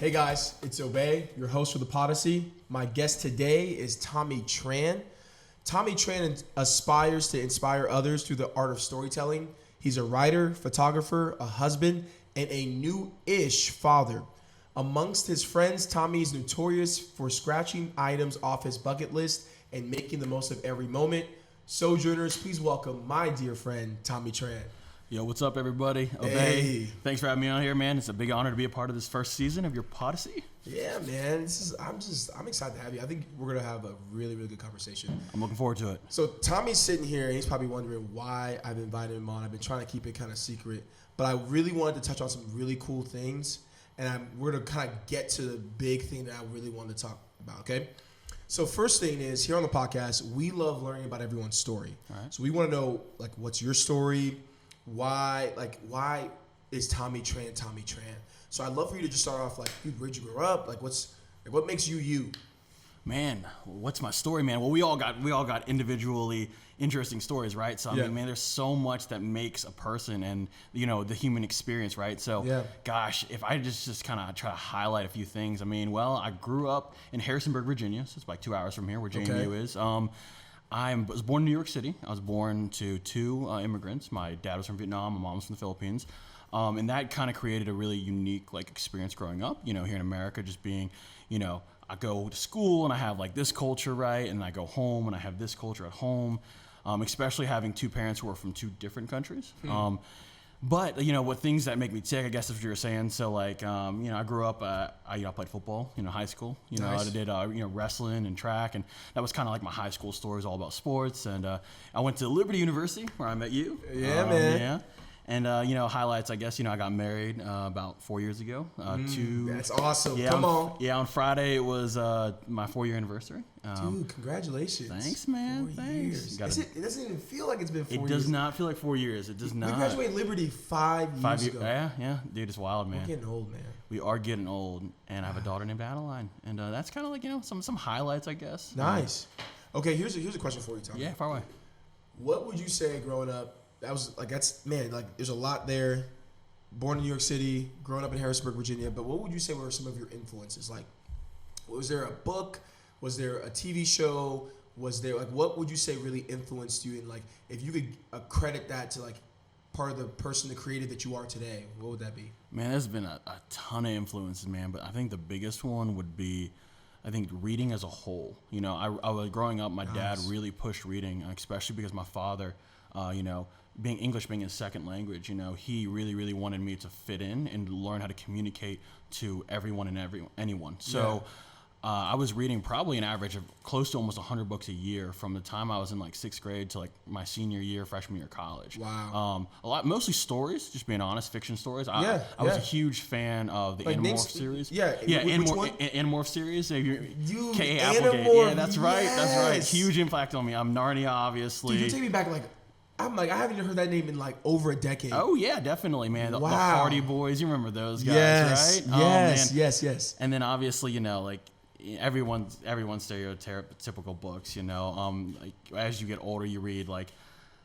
Hey guys, it's Obey, your host for the Podyssey. My guest today is Tommy Tran. Tommy Tran aspires to inspire others through the art of storytelling. He's a writer, photographer, a husband, and a new-ish father. Amongst his friends, Tommy is notorious for scratching items off his bucket list and making the most of every moment. Sojourners, please welcome my dear friend, Tommy Tran. Yo, what's up, everybody? Obey. Hey. Thanks for having me on here, man. It's a big honor to be a part of this first season of your Podyssey. Yeah, man. I'm excited to have you. I think we're gonna have a really, really good conversation. I'm looking forward to it. So Tommy's sitting here, and he's probably wondering why I've invited him on. I've been trying to keep it kind of secret, but I really wanted to touch on some really cool things, and we're gonna kind of get to the big thing that I really wanted to talk about. Okay. So first thing is, here on the podcast, we love learning about everyone's story. All right. So we want to know, like, what's your story? Why is Tommy Tran Tommy Tran? So I'd love for you to just start off, like, dude, where'd you grow up? Like, what makes you you? Man, what's my story, man? Well, we all got individually interesting stories, right? So I mean, man, there's so much that makes a person and, you know, the human experience, right? So gosh, if I just kind of try to highlight a few things, I mean, well, I grew up in Harrisonburg, Virginia, so it's like 2 hours from here where JMU is. I was born in New York City. I was born to two immigrants. My dad was from Vietnam, my mom was from the Philippines. And that kind of created a really unique experience growing up, you know, here in America, just being, you know, I go to school and I have like this culture, right? And I go home and I have this culture at home, especially having two parents who are from two different countries. But, you know, what things that make me tick, I guess is what you were saying. So, like, you know, I grew up, I played football, you know, high school. You know, I did, you know, wrestling and track. And that was kind of like my high school story, was all about sports. And I went to Liberty University, where I met you. Yeah, man. Yeah. And, you know, highlights, I guess, you know, I got married about 4 years ago. That's awesome. Yeah, Come on. Yeah, on Friday, it was my 4-year anniversary. Dude, congratulations. Thanks, man. 4 Thanks. years. It doesn't even feel like it's been 4 years. It does not feel like 4 years. It does not. We graduated Liberty 5 years ago. Yeah. Dude, it's wild, man. We're getting old, man. We are getting old, and I have a daughter named Adeline. And that's kind of like, you know, some highlights, I guess. Nice. Okay, here's a question for you, Tom. Yeah, far away. What would you say growing up? There's a lot there. Born in New York City, growing up in Harrisonburg, Virginia. But what would you say were some of your influences? Like, was there a book? Was there a TV show? Was there, like, what would you say really influenced you? And, like, if you could credit that to, like, part of the person that created that you are today, what would that be? Man, there's been a ton of influences, man. But I think the biggest one would be, I think, reading as a whole. You know, I was growing up, my dad really pushed reading, especially because my father, you know, English being his second language, you know, he really, really wanted me to fit in and learn how to communicate to everyone and anyone. So I was reading probably an average of close to almost 100 books a year from the time I was in like 6th grade to like my senior year, freshman year of college. Wow. Mostly stories, just being honest, fiction stories. I was a huge fan of the Animorph series. Animorph series. Dude, K.A. Applegate. Yeah, that's right. Yes. That's right. Huge impact on me. I'm Narnia, obviously. Dude, you take me back I haven't even heard that name in like over a decade. Oh yeah, definitely, man. The Hardy Boys, you remember those guys, right? Yes. And then obviously, you know, like everyone's stereotypical books, you know. Like as you get older, you read like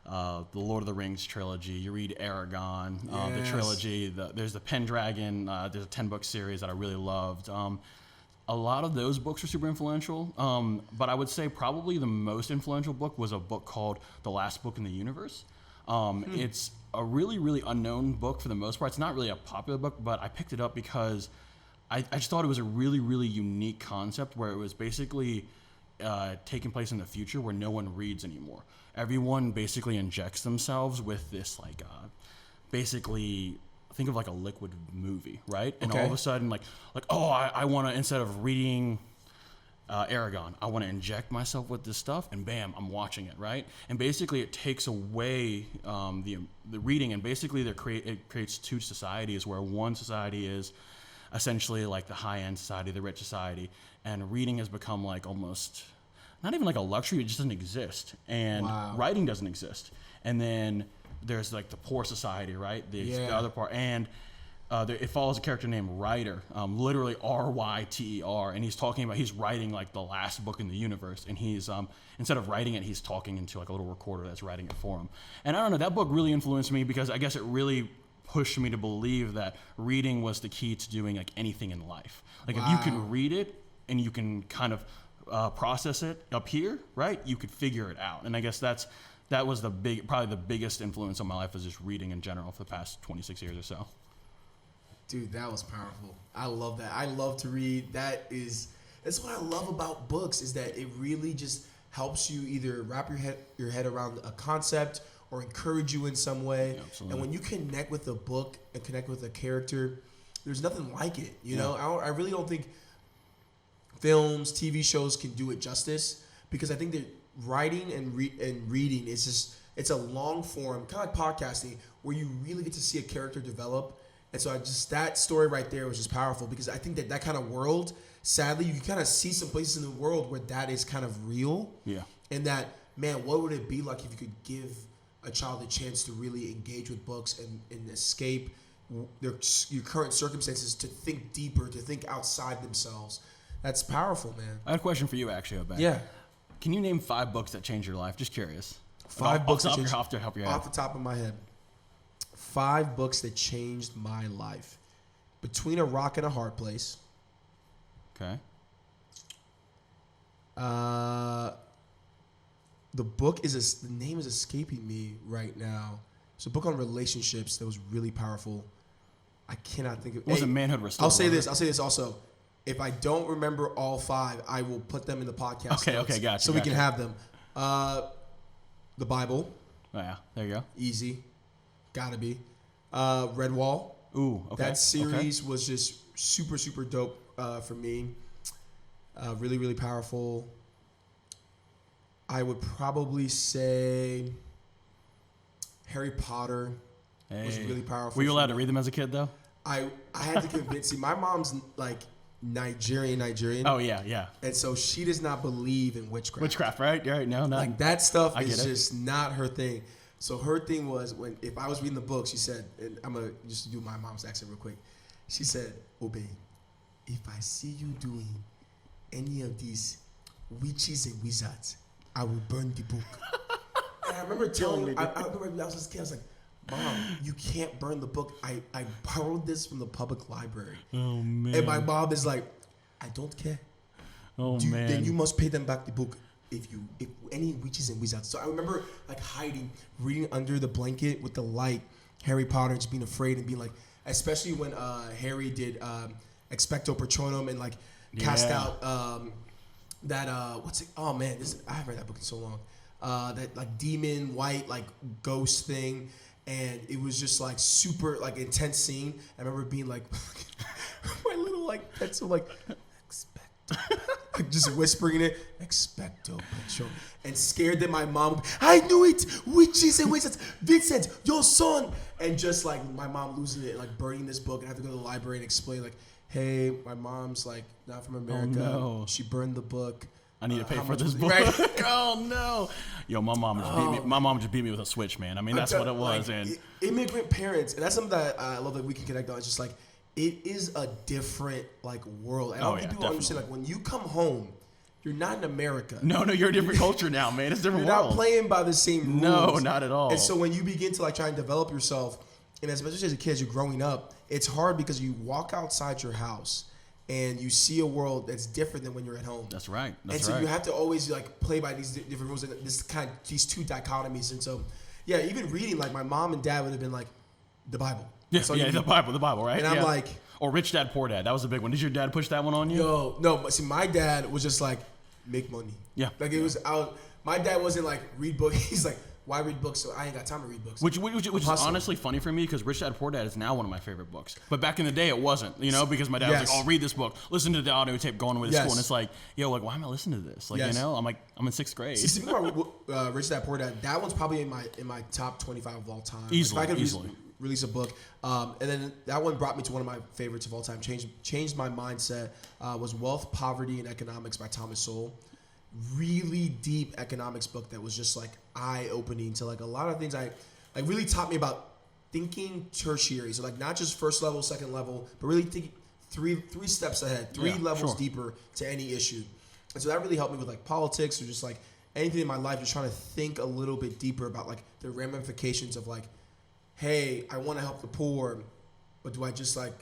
the Lord of the Rings trilogy. You read Aragon, the trilogy. There's the Pendragon. There's a 10-book series that I really loved. A lot of those books are super influential, but I would say probably the most influential book was a book called The Last Book in the Universe. It's a really, really unknown book for the most part. It's not really a popular book, but I picked it up because I just thought it was a really, really unique concept where it was basically taking place in the future where no one reads anymore. Everyone basically injects themselves with this, like, basically... Think of like a liquid movie, right? And all of a sudden, I want to, instead of reading Aragon, I want to inject myself with this stuff, and bam, I'm watching it, right? And basically, it takes away the reading, and basically, it creates two societies where one society is essentially like the high-end society, the rich society, and reading has become like almost not even like a luxury; it just doesn't exist, and writing doesn't exist, and then there's like the poor society, right? The other part, and it follows a character named Ryder, literally R-Y-T-E-R, and he's writing like the last book in the universe, and he's instead of writing it, he's talking into like a little recorder that's writing it for him. And I don't know, that book really influenced me because I guess it really pushed me to believe that reading was the key to doing like anything in life. Like if you can read it and you can kind of process it up here, right? You could figure it out. And I guess that was probably the biggest influence on my life was just reading in general for the past 26 years or so. Dude, that was powerful. I love that. I love to read. That's what I love about books is that it really just helps you either wrap your head around a concept or encourage you in some way. Yeah, absolutely. And when you connect with a book and connect with a character, there's nothing like it. You know, I really don't think films, TV shows can do it justice because I think that writing and reading is just, it's a long form, kind of like podcasting, where you really get to see a character develop. And so that story right there was just powerful because I think that kind of world, sadly, you can kind of see some places in the world where that is kind of real. Yeah. And that, man, what would it be like if you could give a child a chance to really engage with books and escape your current circumstances, to think deeper, to think outside themselves. That's powerful, man. I have a question for you, actually, Obed. Yeah. Can you name 5 books that changed your life? Just curious. 5 books that changed off the top of my head. 5 books that changed my life. Between a Rock and a Hard Place. Okay. The name is escaping me right now. It's a book on relationships that was really powerful. I cannot think of it. It wasn't Manhood Restored. I'll say this also. If I don't remember all 5, I will put them in the podcast notes. Okay, gotcha. So we can have them. The Bible. Oh, yeah, there you go. Easy. Gotta be. Redwall. Ooh, okay. That series was just super, super dope for me. Really, really powerful. I would probably say Harry Potter was really powerful. Were you allowed to read them as a kid, though? I had to convince you. My mom's like Nigerian. Oh, yeah. And so she does not believe in witchcraft. Witchcraft, right? Right, no. Like that stuff is just not her thing. So her thing was if I was reading the book, she said, and I'm going to just do my mom's accent real quick. She said, Obey, if I see you doing any of these witches and wizards, I will burn the book. And I remember telling I remember when I was a kid, I was like, Mom, you can't burn the book. I borrowed this from the public library. Oh, man. And my mom is like, I don't care. Oh, man. Then you must pay them back the book if any witches and wizards. So I remember like reading under the blanket with the light, Harry Potter, just being afraid and being like, especially when Harry did Expecto Patronum and like cast out what's it? Oh man, I haven't read that book in so long. That like demon white like ghost thing, and it was just like super like intense scene. I remember being like my little like pencil like just whispering it, Expecto Patronum, and scared that my mom. I knew it, witches and wizards, Vincent, your son, and just like my mom losing it, like burning this book, and I have to go to the library and explain like, hey, my mom's like not from America. Oh, no. She burned the book. I need to pay for this book. Right? Oh no! Yo, my mom just beat me. My mom just beat me with a switch, man. I mean, that's what it was. Like, and immigrant parents, and that's something that I love that we can connect on. It's just like it is a different like world. And I don't think people understand. Like when you come home, you're not in America. No, you're a different culture now, man. It's a different world. You're not playing by the same rules. No, not at all. And so when you begin to like try and develop yourself, and especially as a kid, as you're growing up, it's hard because you walk outside your house and you see a world that's different than when you're at home. That's right. And so you have to always like play by these different rules and these two dichotomies. And so, yeah, even reading, like my mom and dad would have been like, the Bible. Yeah, the Bible, right? And I'm like, or Rich Dad Poor Dad. That was a big one. Did your dad push that one on you? No. But see, my dad was just like, make money. Yeah. Like it was out. My dad wasn't like read books. He's like, why read books? So I ain't got time to read books. Which is honestly funny for me because Rich Dad Poor Dad is now one of my favorite books. But back in the day, it wasn't, because my dad was like, "Oh, read this book, listen to the audio tape going away to school," and it's like, yo, like, why am I listening to this? Like, I'm like, I'm in 6th grade. See, speaking about Rich Dad Poor Dad, that one's probably in my top 25 of all time. Easily, if I could release a book, and then that one brought me to one of my favorites of all time. Changed my mindset. Was Wealth, Poverty, and Economics by Thomas Sowell. Really deep economics book that was just like eye-opening to like a lot of things. Really taught me about thinking tertiary, so like not just first level, second level, but really thinking three steps ahead, three levels deeper to any issue. And so that really helped me with like politics or just like anything in my life, just trying to think a little bit deeper about like the ramifications of like, hey, I want to help the poor, but do I just like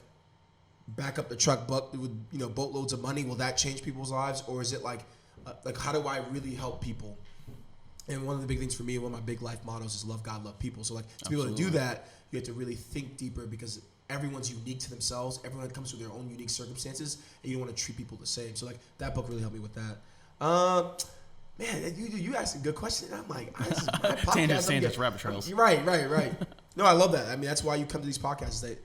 back up the truck with boatloads of money? Will that change people's lives, or is it like how do I really help people? And one of the big things for me, one of my big life mottos is love God, love people. So like to be able to do that, you have to really think deeper because everyone's unique to themselves. Everyone comes with their own unique circumstances, and you don't want to treat people the same. So like that book really helped me with that. Man, you asked a good question. And I'm like, this is my podcast. Tangents, rabbit trails. Right. No, I love that. I mean, that's why you come to these podcasts. That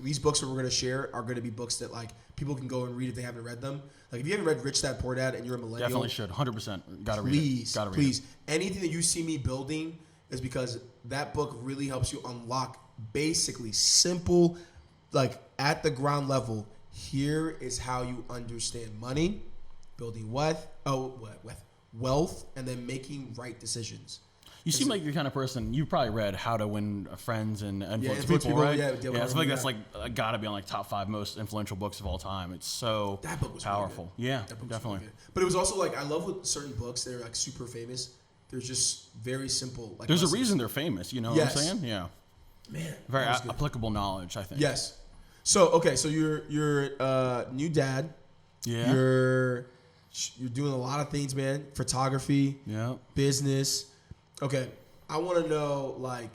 these books that we're going to share are going to be books that like people can go and read if they haven't read them. Like if you haven't read Rich Dad Poor Dad and you're a millennial, definitely should. 100%. Gotta read it. Gotta read please. it. Anything that you see me building is because that book really helps you unlock basically simple, like at the ground level. Here is how you understand money, building wealth, and then making right decisions. You seem like you're the kind of person, you probably read How to Win Friends and Influence People, right? Yeah, I feel like that's like got to be on like top 5 most influential books of all time. It's so that book was powerful. Really yeah, definitely. Really but it was also like, I love with certain books, they're like super famous. They're just very simple. Like there's a reason they're famous, you know what I'm saying? Yeah. Man. Very applicable knowledge, I think. Yes. So you're new dad. Yeah. You're doing a lot of things, man. Photography. Yeah. Business. Okay, I want to know, like,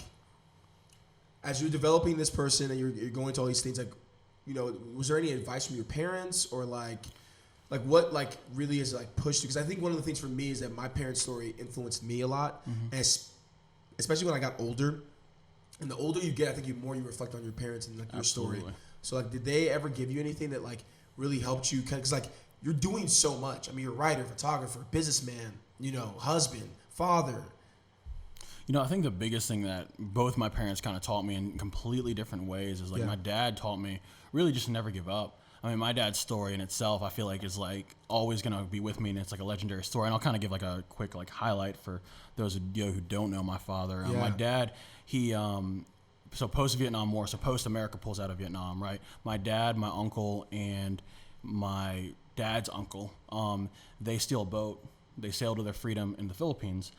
as you're developing this person and you're going to all these things, like, was there any advice from your parents or like what like really is like pushed you? Because I think one of the things for me is that my parents' story influenced me a lot, and especially when I got older. And the older you get, I think the more you reflect on your parents and like your story. So like, did they ever give you anything that like really helped you? Because like you're doing so much. I mean, you're a writer, photographer, businessman, husband, father. I think the biggest thing that both my parents kind of taught me in completely different ways is like my dad taught me really just never give up. I mean, my dad's story in itself, I feel like is like always going to be with me, and it's like a legendary story. And I'll kind of give like a quick like highlight for those of you who don't know my father. My dad, he so post-Vietnam War, so post-America pulls out of Vietnam, right? My dad, my uncle, and my dad's uncle, they steal a boat. They sail to their freedom in the Philippines.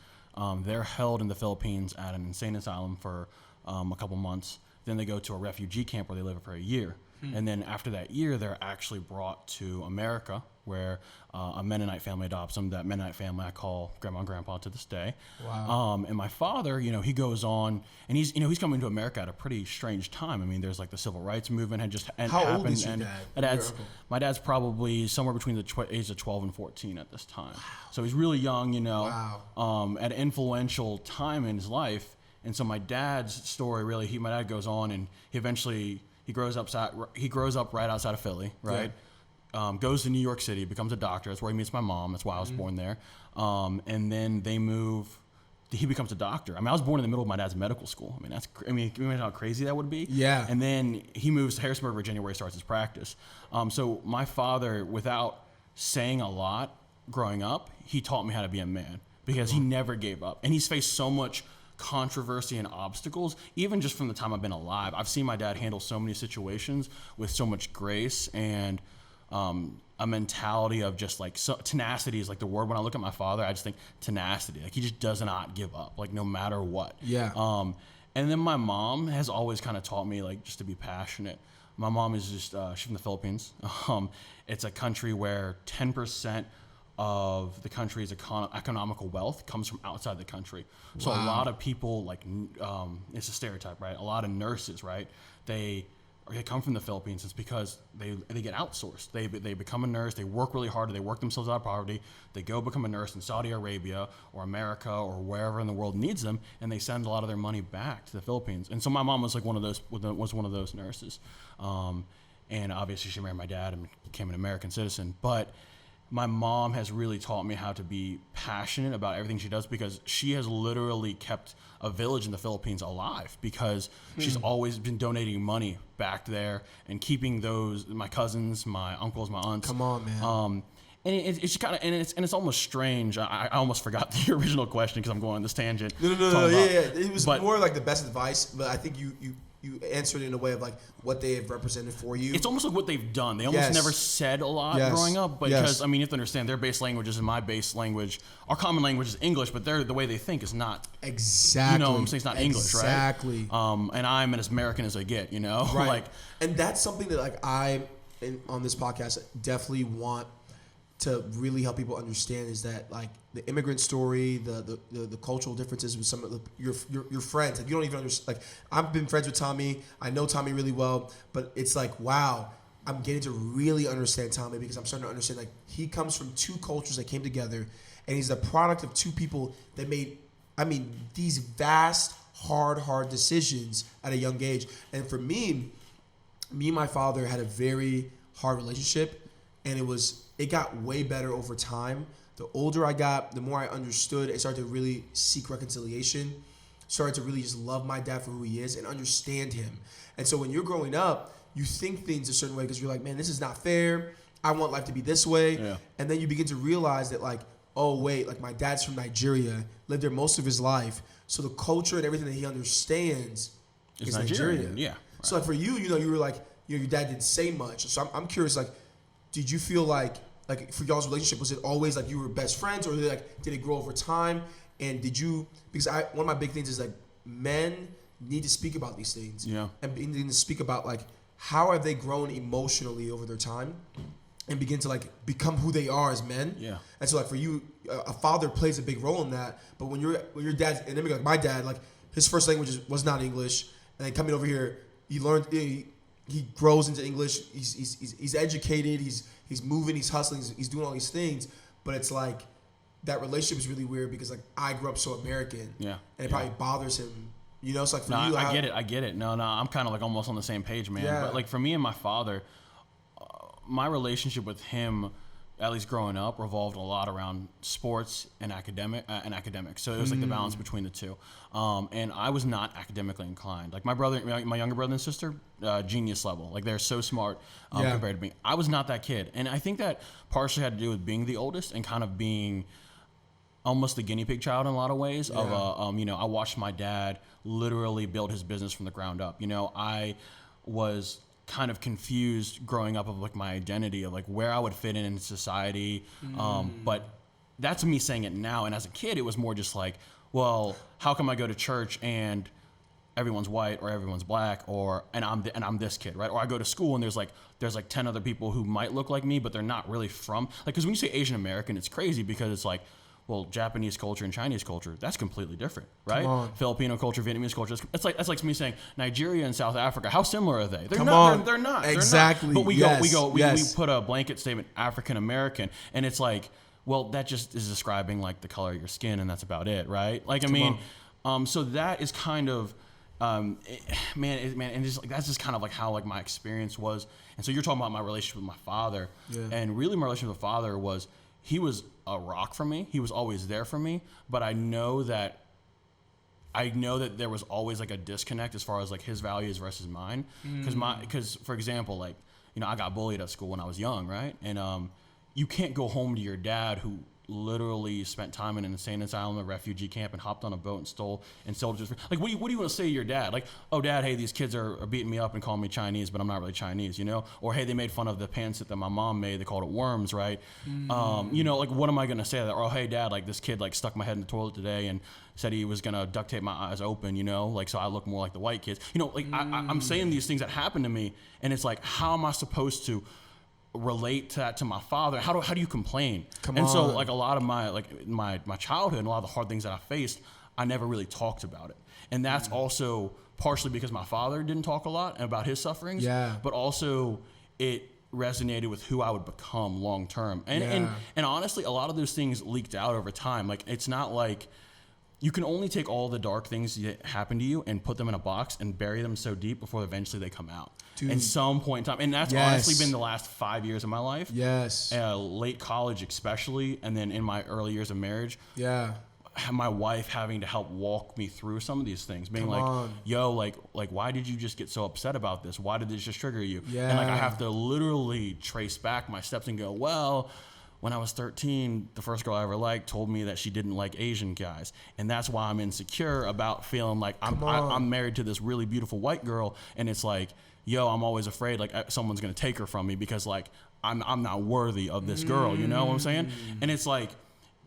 They're held in the Philippines at an insane asylum for a couple months. Then they go to a refugee camp where they live for a year. And then after that year, they're actually brought to America, where a Mennonite family adopts them. That Mennonite family I call grandma and grandpa to this day. Wow. And my father, he goes on, and he's coming to America at a pretty strange time. I mean, there's like the civil rights movement had just happened. How old is your dad? My dad's probably somewhere between the age of 12 and 14 at this time. Wow. So he's really young, Wow. At an influential time in his life. And so my dad's story really, my dad goes on, and he grows up right outside of Philly, right? Yeah. Goes to New York City, becomes a doctor. That's where he meets my mom. That's why I was born there. And then they move. He becomes a doctor. I mean, I was born in the middle of my dad's medical school. Can you imagine how crazy that would be? Yeah. And then he moves to Harrisburg, Virginia, where he starts his practice. So my father, without saying a lot growing up, he taught me how to be a man because he never gave up. And he's faced so much controversy and obstacles, even just from the time I've been alive. I've seen my dad handle so many situations with so much grace and a mentality of just like tenacity is like the word. When I look at my father, I just think tenacity. Like he just does not give up, like no matter what. Yeah. And then my mom has always kind of taught me like just to be passionate. My mom is just she's from the Philippines. It's a country where 10% of the country's economical wealth comes from outside the country. So a lot of people, like, it's a stereotype, right? A lot of nurses, right? They come from the Philippines. It's because they get outsourced. They become a nurse. They work really hard. They work themselves out of poverty. They go become a nurse in Saudi Arabia or America or wherever in the world needs them, and they send a lot of their money back to the Philippines. And so my mom was like one of those nurses. And obviously she married my dad and became an American citizen. But my mom has really taught me how to be passionate about everything she does, because she has literally kept a village in the Philippines alive, because she's always been donating money back there and keeping my cousins, my uncles, my aunts. Come on, man. And it's kind of it's almost strange. I almost forgot the original question because I'm going on this tangent. No. Yeah. It was more like the best advice, but I think you you answered in a way of like what they have represented for you. It's almost like what they've done. They almost never said a lot growing up, because I mean, you have to understand their base languages and my base language. Our common language is English, but the way they think is not. Exactly. You know what I'm saying? It's not English, right? Exactly. And I'm as American as I get, you know? Right. Like, and that's something that like on this podcast definitely want to really help people understand, is that like the immigrant story, the cultural differences with some of your friends. Like you don't even understand. Like I've been friends with Tommy. I know Tommy really well, but it's like, wow, I'm getting to really understand Tommy, because I'm starting to understand like he comes from two cultures that came together, and he's the product of two people that made, I mean, these vast, hard decisions at a young age. And for me and my father had a very hard relationship, and it got way better over time. The older I got, the more I understood and started to really seek reconciliation, started to really just love my dad for who he is and understand him. And so when you're growing up, you think things a certain way because you're like, man, this is not fair. I want life to be this way. Yeah. And then you begin to realize that like, oh wait, like my dad's from Nigeria, lived there most of his life. So the culture and everything that he understands is Nigerian. Yeah. Right. So like for you, you were like, your dad didn't say much. So I'm curious, like, did you feel like for y'all's relationship, was it always like you were best friends, or did it grow over time? And because one of my big things is like men need to speak about these things. Yeah. And need to speak about like how have they grown emotionally over their time and begin to like become who they are as men. Yeah. And so like for you, a father plays a big role in that. But when your dad's an immigrant, like my dad, like his first language was not English, and then coming over here, he learned. He grows into English. He's educated. He's moving. He's hustling. He's doing all these things. But it's like that relationship is really weird because like I grew up so American. Yeah. And it probably bothers him. You know, it's like for you. I get it. No, I'm kind of like almost on the same page, man. Yeah. But like for me and my father, my relationship with him, at least growing up, revolved a lot around sports and academics. So it was like the balance between the two. And I was not academically inclined. Like my younger brother and sister, genius level. Like they're so smart compared to me. I was not that kid. And I think that partially had to do with being the oldest and kind of being almost the guinea pig child in a lot of ways. Yeah. I watched my dad literally build his business from the ground up. I was kind of confused growing up of like my identity of like where I would fit in society. But that's me saying it now. And as a kid, it was more just like, well, how come I go to church and everyone's white or everyone's black and I'm this kid, right? Or I go to school and there's like 10 other people who might look like me, but they're not really from, like, because when you say Asian American, it's crazy because it's like, well, Japanese culture and Chinese culture, that's completely different, right? Filipino culture, Vietnamese culture, that's like me saying Nigeria and South Africa. How similar are they? They're not. Exactly. But we put a blanket statement, African American, and it's like, well, that just is describing like the color of your skin, and that's about it, right? Like, so that is kind of, and just like that's just kind of like how like my experience was. And so you're talking about my relationship with my father, and really my relationship with my father was, he was a rock for me. He was always there for me, but I know that there was always like a disconnect as far as like his values versus mine. Because for example, like, I got bullied at school when I was young, right? And you can't go home to your dad who literally spent time in an insane asylum, a refugee camp, and hopped on a boat and stole just like, what do you want to say to your dad? Like, oh, Dad, hey, these kids are beating me up and calling me Chinese, but I'm not really Chinese, Or hey, they made fun of the pants that my mom made. They called it worms, right? Like, what am I gonna say to that? Or, oh, hey, Dad, like this kid like stuck my head in the toilet today and said he was gonna duct tape my eyes open, like so I look more like the white kids. I'm saying these things that happened to me, and it's like, how am I supposed to relate that to my father? How do you complain? So like a lot of my childhood and a lot of the hard things that I faced, I never really talked about it. And that's also partially because my father didn't talk a lot about his sufferings, but also it resonated with who I would become long term. And honestly, a lot of those things leaked out over time. Like, it's not like you can only take all the dark things that happen to you and put them in a box and bury them so deep before eventually they come out. Dude. At some point in time. And that's honestly been the last 5 years of my life. Yes. Late college especially, and then in my early years of marriage. Yeah. My wife having to help walk me through some of these things. Being yo, like why did you just get so upset about this? Why did this just trigger you? Yeah. And like I have to literally trace back my steps and go, well, when I was 13, the first girl I ever liked told me that she didn't like Asian guys, and that's why I'm insecure about feeling like I'm married to this really beautiful white girl, and it's like, yo, I'm always afraid like someone's gonna take her from me because like I'm not worthy of this girl. You know what I'm saying? And it's like,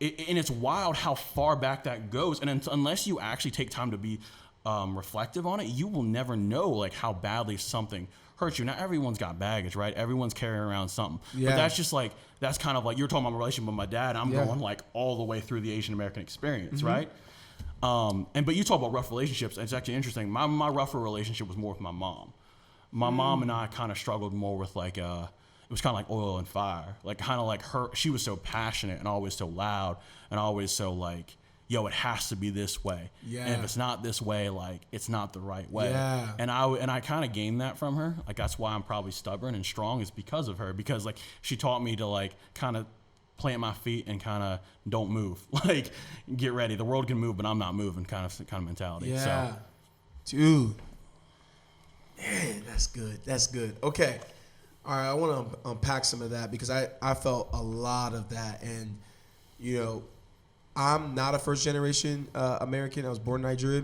and it's wild how far back that goes, and unless you actually take time to be reflective on it, you will never know like how badly something hurts you. Now everyone's got baggage, right? Everyone's carrying around something. Yeah. But that's just like, that's kind of like, you're talking about my relationship with my dad. I'm going like all the way through the Asian American experience, right? But you talk about rough relationships. It's actually interesting. My rougher relationship was more with my mom. My mom and I kind of struggled more with like, it was kind of like oil and fire. Like kind of like her, she was so passionate and always so loud and always so like, yo, it has to be this way. Yeah. And if it's not this way, like it's not the right way. Yeah. And I kind of gained that from her. Like that's why I'm probably stubborn and strong, is because of her. Because like she taught me to like kind of plant my feet and kind of don't move. Like get ready. The world can move, but I'm not moving. Kind of mentality. Yeah. So. Dude. Man, that's good. That's good. Okay. All right. I want to unpack some of that because I felt a lot of that, and you know, I'm not a first generation American. I was born in Nigeria.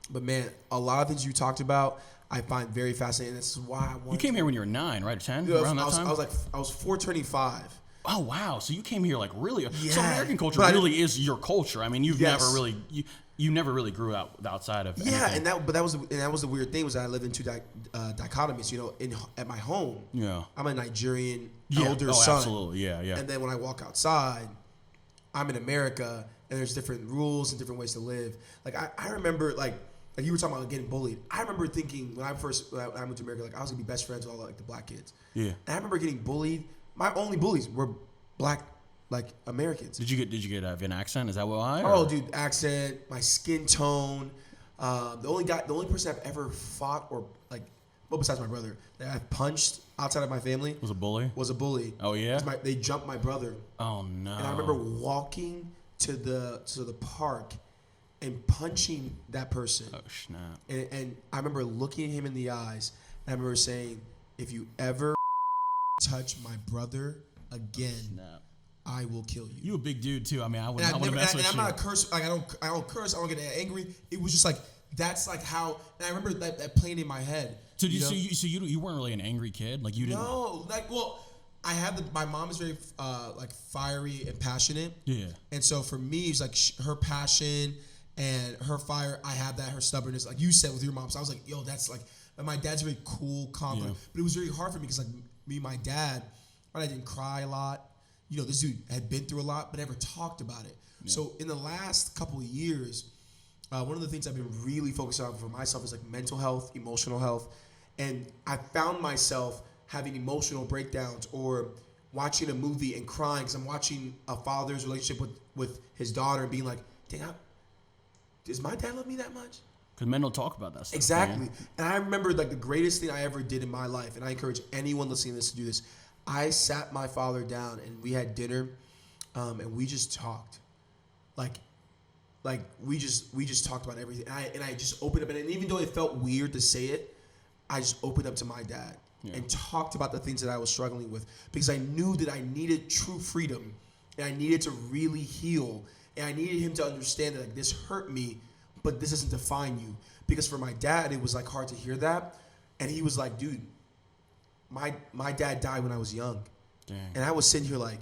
But man, a lot of things you talked about, I find very fascinating. This is why I want. You came here when you were 9, right? 10? Yeah, around that time? I was 4 turning 5. Oh wow! So you came here like really. Yeah. So American culture really is your culture. I mean, you never really grew out outside of. Yeah, anything. That was the weird thing, was that I lived in two dichotomies. You know, at my home. Yeah. I'm a Nigerian elder son. Absolutely. Yeah. And then when I walk outside, I'm in America, and there's different rules and different ways to live. Like I remember like you were talking about getting bullied. I remember thinking when I went to America, like I was gonna be best friends with all like the black kids. Yeah. And I remember getting bullied. My only bullies were black, like Americans. Did you get an accent? Is that why? Oh, dude, accent, my skin tone. The only person I've ever fought or like, well, besides my brother, that I punched outside of my family was a bully. Oh yeah. They jumped my brother. Oh no. And I remember walking to the park and punching that person. Oh snap. And I remember looking at him in the eyes, and I remember saying, if you ever touch my brother again, snap, I will kill you. You a big dude too. I mean, I wouldn't mess with you. I'm not a curse. Like I don't curse. I don't get angry. It was just like, that's like how. And I remember that playing in my head. So you weren't really an angry kid. Like you didn't. No, like well, I had my mom is very like fiery and passionate. Yeah. And so for me, it's like her passion and her fire. I have that. Her stubbornness, like you said with your mom. So I was like, yo, that's like. And my dad's very cool, confident. Yeah. But it was very hard for me because like me and my dad, I didn't cry a lot. You know, this dude had been through a lot, but never talked about it. Yeah. So in the last couple of years, one of the things I've been really focused on for myself is like mental health, emotional health. And I found myself having emotional breakdowns or watching a movie and crying because I'm watching a father's relationship with his daughter and being like, dang, does my dad love me that much? Because men don't talk about that stuff. Exactly. Man. And I remember like the greatest thing I ever did in my life, and I encourage anyone listening to this to do this. I sat my father down and we had dinner, and we just talked, like we just talked about everything. And I just opened up, and even though it felt weird to say it, I just opened up to my dad and talked about the things that I was struggling with, because I knew that I needed true freedom, and I needed to really heal, and I needed him to understand that like, this hurt me, but this doesn't define you. Because for my dad, it was like hard to hear that, and he was like, dude, my dad died when I was young. Dang. And I was sitting here like,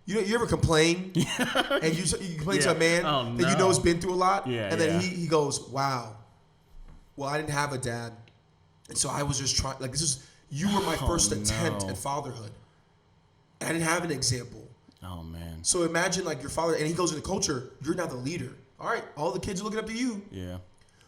you ever complain and you complain to a man that you know has been through a lot, and then he goes, wow, well, I didn't have a dad, and so I was just trying, like you were my first attempt at fatherhood, and I didn't have an example. Oh man. So imagine like your father, and he goes into culture, you're now the leader. All right, all the kids are looking up to you. Yeah.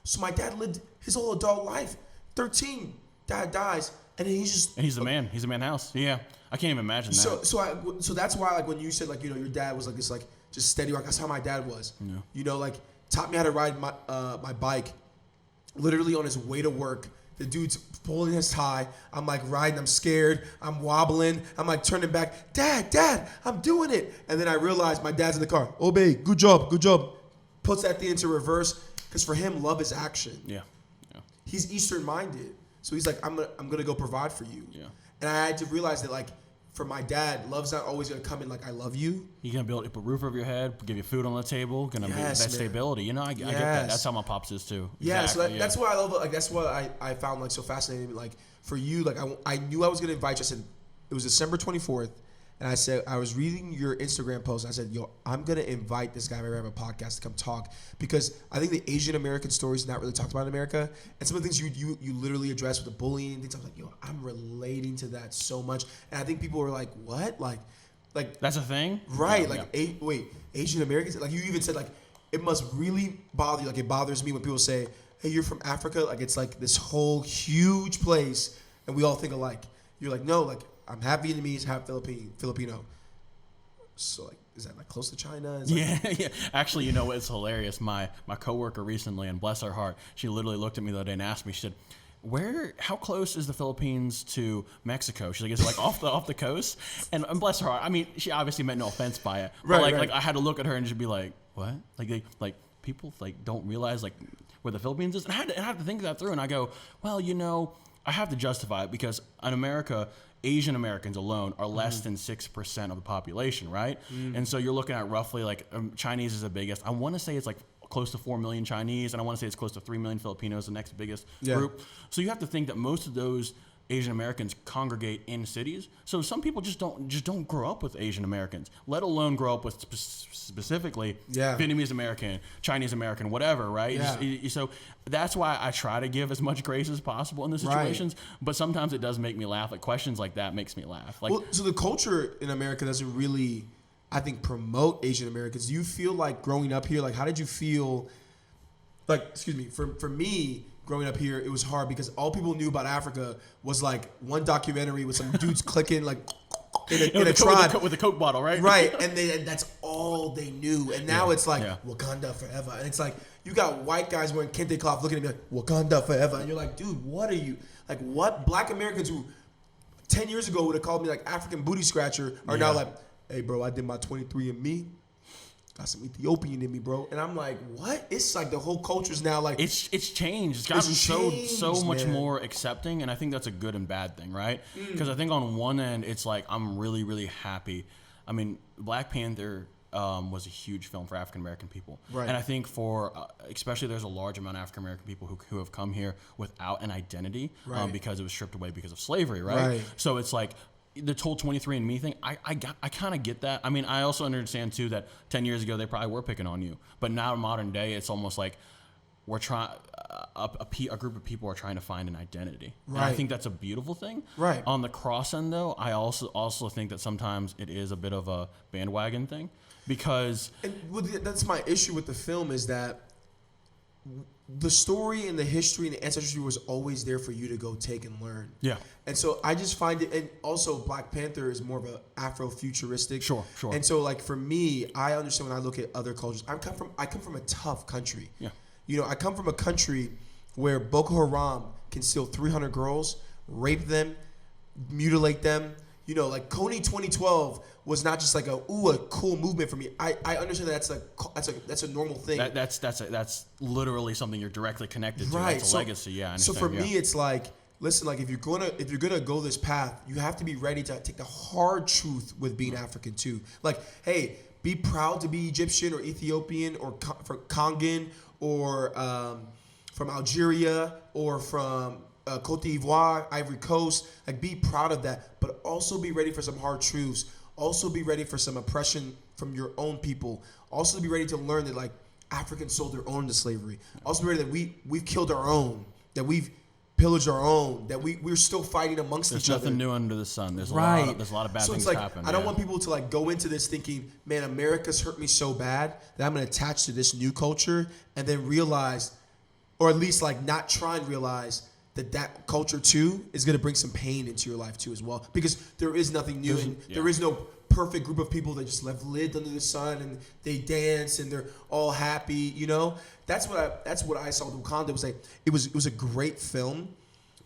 So my dad lived his whole adult life. 13, dad dies, and then he's the man. He's a man house. Yeah, I can't even imagine that. So that's why like when you said like, you know, your dad was like this like just steady rock. That's how my dad was. Yeah. You know, like taught me how to ride my bike, literally on his way to work. The dude's pulling his tie. I'm like riding. I'm scared. I'm wobbling. I'm like turning back. Dad, I'm doing it. And then I realized my dad's in the car. Obey. Good job. Puts that thing into reverse, because for him, love is action. Yeah. He's Eastern minded, so he's like, I'm gonna go provide for you. Yeah. And I had to realize that like, for my dad, love's not always gonna come in like I love you. You're gonna build up a roof over your head, give you food on the table, gonna be that stability. You know, I get that. That's how my pops is too. Yeah, exactly, so that's why I love it. Like that's what I found like so fascinating. Like for you, like I knew I was gonna invite you. I said it was December 24th, and I said I was reading your Instagram post. And I said, yo, I'm gonna invite this guy whenever I have a podcast to come talk because I think the Asian American story is not really talked about in America, and some of the things you literally address with the bullying and things. I was like, yo, I'm relating to that so much, and I think people were like, what, like that's a thing, right? Like Asian Americans, like you even said, like it must really bother you. Like it bothers me when people say, hey, you're from Africa, like it's like this whole huge place, and we all think alike. You're like, no, like I'm half Vietnamese, half Filipino. So like, is that like close to China? Yeah. Actually, you know, it's hilarious. My coworker recently, and bless her heart, she literally looked at me the other day and asked me. She said, how close is the Philippines to Mexico? She's like, it's like off the coast. And bless her heart, I mean, she obviously meant no offense by it. But like I had to look at her and just be like, what? Like people like don't realize like where the Philippines is. And I had to think that through. And I go, well, you know, I have to justify it because in America, Asian Americans alone are less than 6% of the population, right? And so you're looking at roughly like Chinese is the biggest. I want to say it's like close to 4 million Chinese, and I want to say it's close to 3 million Filipinos, the next biggest group. So you have to think that most of those Asian Americans congregate in cities. So some people just don't grow up with Asian Americans, let alone grow up with specifically Vietnamese American, Chinese American, whatever, right? Yeah. So that's why I try to give as much grace as possible in the situations. Right. But sometimes it does make me laugh. Like questions like that makes me laugh. Like, well, so the culture in America doesn't really, I think, promote Asian Americans. Do you feel like growing up here, like how did you feel? Like, excuse me, for me, growing up here, it was hard because all people knew about Africa was like one documentary with some dudes clicking like in a Tran with a Coke bottle, right? Right, and that's all they knew. And now it's like Wakanda forever, and it's like you got white guys wearing kente cloth looking at me like Wakanda forever, and you're like, dude, what are you like? What Black Americans who 10 years ago would have called me like African booty scratcher are now like, hey, bro, I did my 23andMe. Got some Ethiopian in me, bro. And I'm like, what? It's like the whole culture's now like... It's changed. It's gotten so much more accepting, and I think that's a good and bad thing, right? Because I think on one end, it's like, I'm really, really happy. I mean, Black Panther was a huge film for African-American people. Right. And I think for, especially there's a large amount of African-American people who have come here without an identity because it was stripped away because of slavery, right? So it's like... the whole 23andMe thing, I kind of get that. I mean, I also understand too that 10 years ago they probably were picking on you, but now in modern day it's almost like we're trying a group of people are trying to find an identity. Right. And I think that's a beautiful thing. Right. On the cross end though, I also think that sometimes it is a bit of a bandwagon thing because that's my issue with the film is that the story and the history and the ancestry was always there for you to go take and learn. Yeah. And so I just find it, and also Black Panther is more of an Afro-futuristic. Sure. And so like for me, I understand when I look at other cultures, I come from a tough country. Yeah. You know, I come from a country where Boko Haram can steal 300 girls, rape them, mutilate them. You know, like Coney 2012 was not just like a cool movement for me. I understand that that's a normal thing. That's literally something you're directly connected to. Right. That's a legacy. Yeah. I understand. So for me, it's like, listen, like if you're gonna go this path, you have to be ready to take the hard truth with being African too. Like, hey, be proud to be Egyptian or Ethiopian or Congan or from Algeria or from Cote d'Ivoire, Ivory Coast. Like, be proud of that, but also be ready for some hard truths. Also be ready for some oppression from your own people. Also be ready to learn that like Africans sold their own to slavery. Also be ready that we've killed our own, that we've pillaged our own, that we're still fighting amongst each other. There's nothing new under the sun. There's a lot of bad things like, happen. I don't want people to like go into this thinking, man, America's hurt me so bad that I'm gonna attach to this new culture and then realize, or at least like not try and realize that culture too is going to bring some pain into your life too as well, because there is nothing new and there is no perfect group of people that just lived under the sun and they dance and they're all happy, you know. That's what I saw with Wakanda. It was a great film,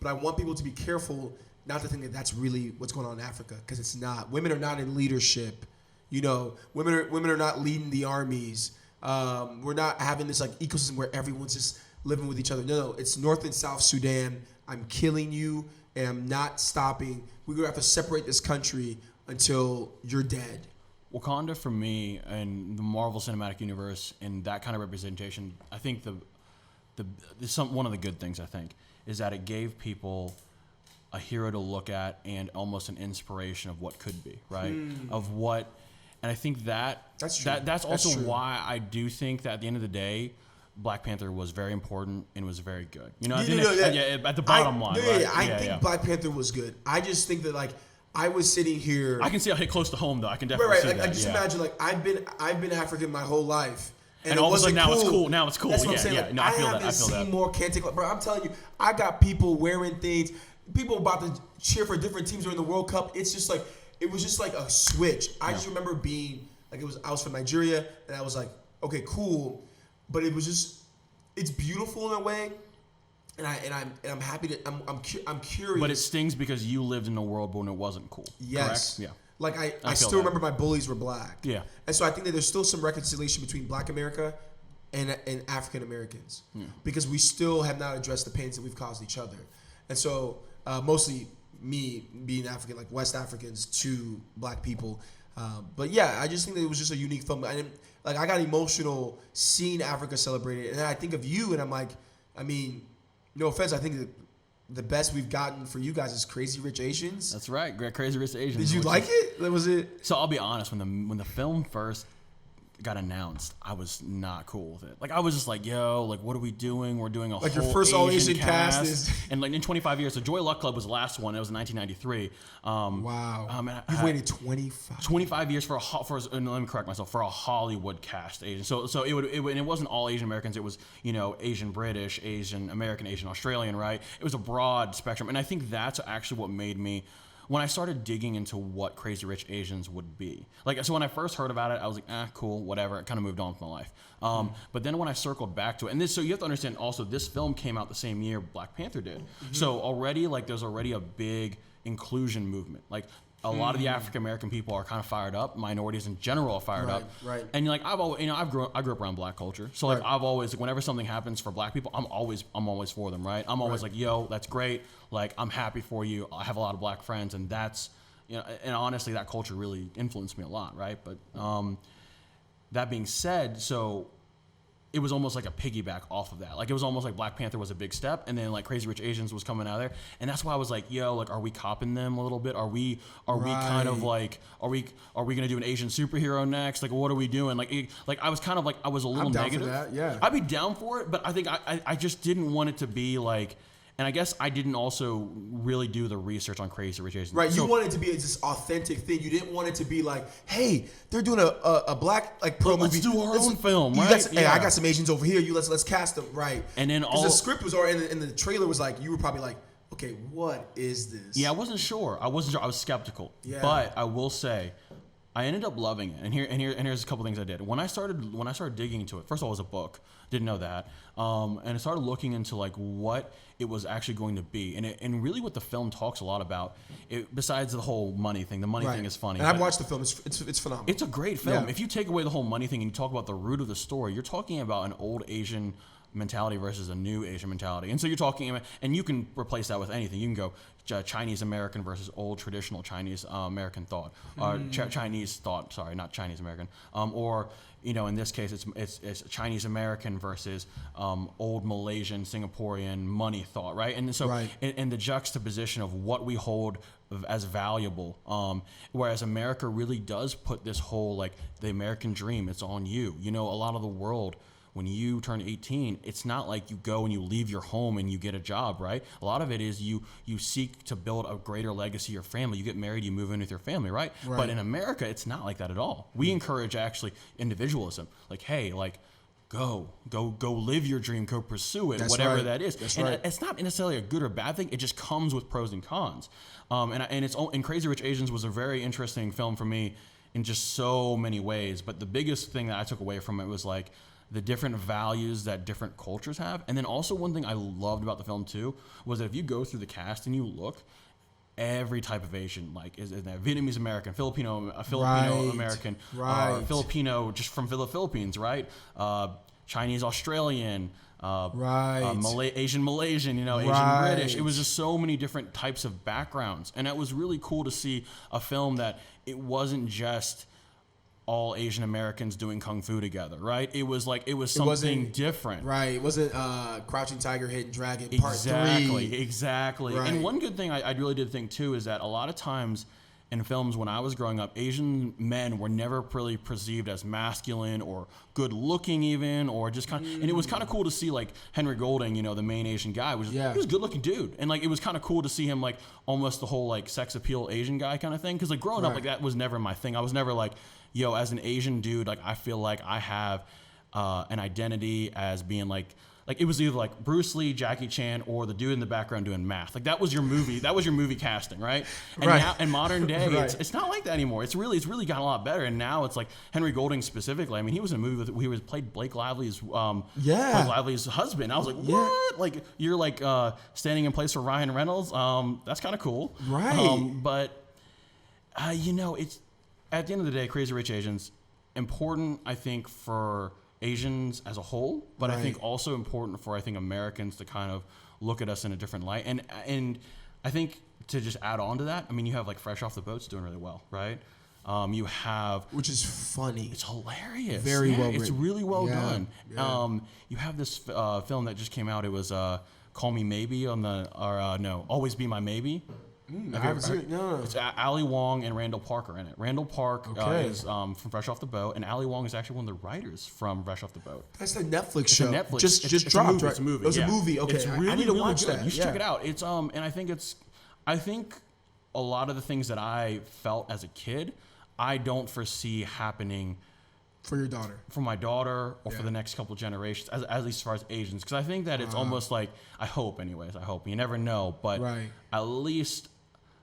but I want people to be careful not to think that that's really what's going on in Africa, because it's not. Women are not in leadership, you know. Women are not leading the armies. We're not having this like ecosystem where everyone's just living with each other. No, it's North and South Sudan. I'm killing you, and I'm not stopping. We're gonna have to separate this country until you're dead. Wakanda for me and the Marvel Cinematic Universe and that kind of representation, I think one of the good things I think is that it gave people a hero to look at and almost an inspiration of what could be, right? Of what, and I think that's true. That's also true. Why I do think that at the end of the day, Black Panther was very important and was very good. You know, at the bottom line. I think Black Panther was good. I just think that like I was sitting here. I can see how hit close to home though. I can definitely see that. Like just imagine like I've been African my whole life. And all of a sudden now it's cool. Now it's cool. That's what I'm saying. Yeah. Like, No, I feel that. I feel that. More Kente, bro. I'm telling you, I got people wearing things. People about to cheer for different teams during the World Cup. It's just like it was just like a switch. I just remember being like I was from Nigeria and I was like, okay, cool, but it was just. It's beautiful in a way, and I'm happy to. I'm curious. But it stings because you lived in a world when it wasn't cool. Yes. Correct? Yeah. Like I still remember my bullies were black. Yeah. And so I think that there's still some reconciliation between Black America and African Americans because we still have not addressed the pains that we've caused each other. And so mostly me being African, like West Africans to Black people. But yeah, I just think that it was just a unique film. I got emotional seeing Africa celebrated, and then I think of you, and I'm like, I mean, no offense, I think that the best we've gotten for you guys is Crazy Rich Asians. That's right, Crazy Rich Asians. Did you like it? Was it? So I'll be honest, when the film first got announced, I was not cool with it. Like I was just like, yo, like what are we doing? We're doing a like whole your first all Asian cast is and like in 25 years. So Joy Luck Club was the last one. It was in 1993. Wow. You've waited 25 years for and let me correct myself, for a Hollywood cast Asian. So it wasn't all Asian Americans. It was, you know, Asian British, Asian American, Asian Australian, right? It was a broad spectrum, and I think that's actually what made me. When I started digging into what Crazy Rich Asians would be. Like, so when I first heard about it, I was like, cool, whatever. It kind of moved on with my life. But then when I circled back to it, and so you have to understand also, this film came out the same year Black Panther did. So already, like, there's already a big inclusion movement. Like, a lot of the African American people are kind of fired up. Minorities in general are fired up. Right. And like I've always, I grew up around Black culture. So like I've always, whenever something happens for Black people, I'm always for them. Right. I'm always like, yo, that's great. Like I'm happy for you. I have a lot of Black friends, and that's, you know, and honestly, that culture really influenced me a lot. Right. But that being said, so it was almost like a piggyback off of that. Like it was almost like Black Panther was a big step, and then like Crazy Rich Asians was coming out of there, and that's why I was like, yo, like, are we copping them a little bit? Are we kind of like, are we gonna do an Asian superhero next? Like, what are we doing? Like I was kind of like, I was a little I'm down negative. for that, yeah. I'd be down for it, but I think I just didn't want it to be like. And I guess I didn't also really do the research on Crazy Rich Asians. Right, you wanted it to be this authentic thing. You didn't want it to be like, hey, they're doing a Black like pro movie. Let's do our own film, right? Hey, I got some Asians over here. Let's cast them, right? And then the script was already in the trailer was like, you were probably like, okay, what is this? Yeah, I wasn't sure. I was skeptical. Yeah. But I will say, I ended up loving it. And here's a couple things I did. When I started digging into it, first of all, it was a book. Didn't know that. And I started looking into like what it was actually going to be, and really what the film talks a lot about. Besides the whole money thing, the money thing is funny. And I've watched the film; it's phenomenal. It's a great film. Yeah. If you take away the whole money thing and you talk about the root of the story, you're talking about an old Asian mentality versus a new Asian mentality. And so you're talking about, and you can replace that with anything. You can go Chinese American versus old traditional Chinese American thought, Chinese thought. Sorry, not Chinese American. Or you know, in this case, it's Chinese American versus old Malaysian, Singaporean money thought, right? And so, in the juxtaposition of what we hold as valuable, whereas America really does put this whole like the American dream, it's on you. You know, a lot of the world. When you turn 18, it's not like you go and you leave your home and you get a job, right? A lot of it is you seek to build a greater legacy of your family. You get married, you move in with your family, right? But in America, it's not like that at all. We encourage actually individualism. Like, hey, like, go live your dream, go pursue it, whatever that is. It's not necessarily a good or bad thing. It just comes with pros and cons. And Crazy Rich Asians was a very interesting film for me in just so many ways. But the biggest thing that I took away from it was like, the different values that different cultures have. And then also one thing I loved about the film too was that if you go through the cast and you look, every type of Asian, like is that Vietnamese American, Filipino American, Filipino just from the Philippines, right? Chinese Australian, Asian Malaysian, Asian Right. British. It was just so many different types of backgrounds, and it was really cool to see a film that it wasn't just all Asian Americans doing kung fu together, right? It was something different. Right. It wasn't Crouching Tiger, Hidden Dragon Part 3. Exactly. Right. And one good thing I really did think too is that a lot of times in films when I was growing up, Asian men were never really perceived as masculine or good looking even, or just kind of, and it was kind of cool to see like Henry Golding, the main Asian guy, he was a good looking dude. And like, it was kind of cool to see him like almost the whole like sex appeal Asian guy kind of thing. Cause like growing up, like that was never my thing. I was never like, as an Asian dude, like I feel like I have an identity as being like it was either like Bruce Lee, Jackie Chan, or the dude in the background doing math. Like that was your movie. That was your movie casting, right? And now in modern day, it's not like that anymore. It's really gotten a lot better. And now it's like Henry Golding specifically. I mean, he was in a movie he played Blake Lively's husband. I was like, what? Like you're like standing in place for Ryan Reynolds. That's kind of cool, right? But it's at the end of the day, Crazy Rich Asians, important, I think, for Asians as a whole, but I think also important for Americans to kind of look at us in a different light. And I think to just add on to that, I mean, you have like Fresh Off the Boat's doing really well, right? You have, which is funny. It's hilarious. Very well written. It's really well done. Yeah. You have this film that just came out. It was Call Me Maybe Always Be My Maybe. I haven't seen it. No. It's Ali Wong and Randall Park are in it. Randall Park is from Fresh Off the Boat, and Ali Wong is actually one of the writers from Fresh Off the Boat. That's the Netflix show. Netflix. Just dropped. It's a movie. It was a movie. Okay, It's really, I need to really watch good. that. You should check it out. It's and I think a lot of the things that I felt as a kid, I don't foresee happening for your daughter, for my daughter, or for the next couple generations, at least as far as Asians, because I think that it's almost like, I hope you never know, but at least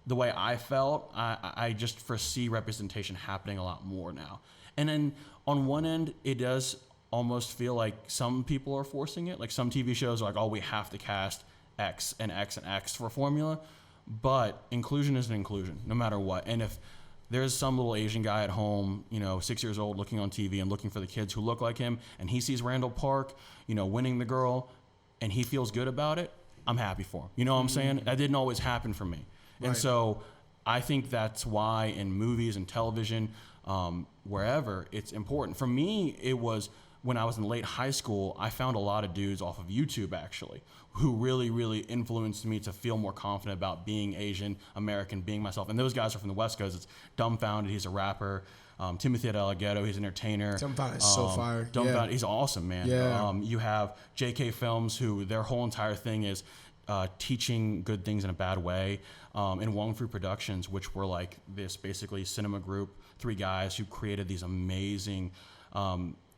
the way I felt, I just foresee representation happening a lot more now. And then on one end, it does almost feel like some people are forcing it. Like some TV shows are like, oh, we have to cast X and X and X for a formula. But inclusion is an inclusion, no matter what. And if there's some little Asian guy at home, 6 years old, looking on TV and looking for the kids who look like him, and he sees Randall Park, winning the girl, and he feels good about it, I'm happy for him. You know what I'm saying? That didn't always happen for me. And so I think that's why in movies and television, wherever, it's important. For me, it was when I was in late high school, I found a lot of dudes off of YouTube, actually, who really, really influenced me to feel more confident about being Asian American, being myself. And those guys are from the West Coast. It's Dumbfounded. He's a rapper. Timothy Delgado, he's an entertainer. Dumbfounded is so fire. Dumbfounded, he's awesome, man. Yeah. You have JK Films, who their whole entire thing is teaching good things in a bad way. And Wong Fu Productions, which were like this basically cinema group, 3 guys who created these amazing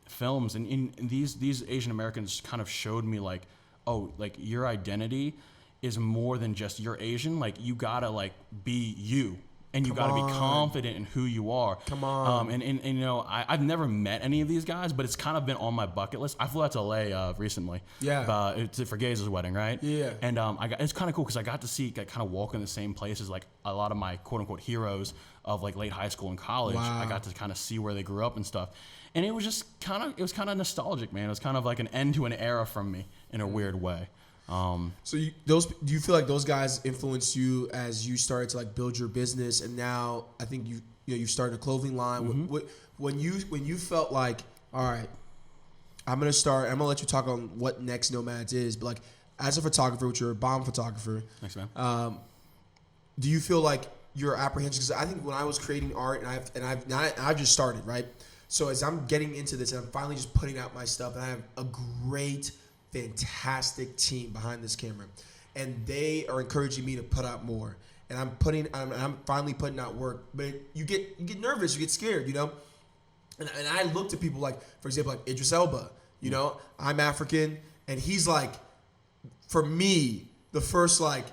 films. And in these Asian Americans kind of showed me like, oh, like your identity is more than just you're Asian. Like you gotta like be you. And you got to be confident in who you are. Come on. And I've never met any of these guys, but it's kind of been on my bucket list. I flew out to LA recently. Yeah. For Gaze's wedding, right? Yeah. And it's kind of cool because I got to see, kind of walk in the same places like a lot of my quote unquote heroes of like late high school and college. Wow. I got to kind of see where they grew up and stuff. And it was just kind of nostalgic, man. It was kind of like an end to an era from me in a weird way. So do you feel like those guys influenced you as you started to like build your business, and now I think you started a clothing line. Mm-hmm. When you felt like, all right, I'm gonna let you talk on what Next Nomads is, but like as a photographer, which you're a bomb photographer, thanks, man. Do you feel like your apprehension? Because I think when I was creating art and I've just started, right? So as I'm getting into this and I'm finally just putting out my stuff, and I have a great, fantastic team behind this camera, and they are encouraging me to put out more, and I'm finally putting out work, but you get nervous, you get scared, and I look to people like, for example, like Idris Elba, I'm African, and he's like, for me, the first like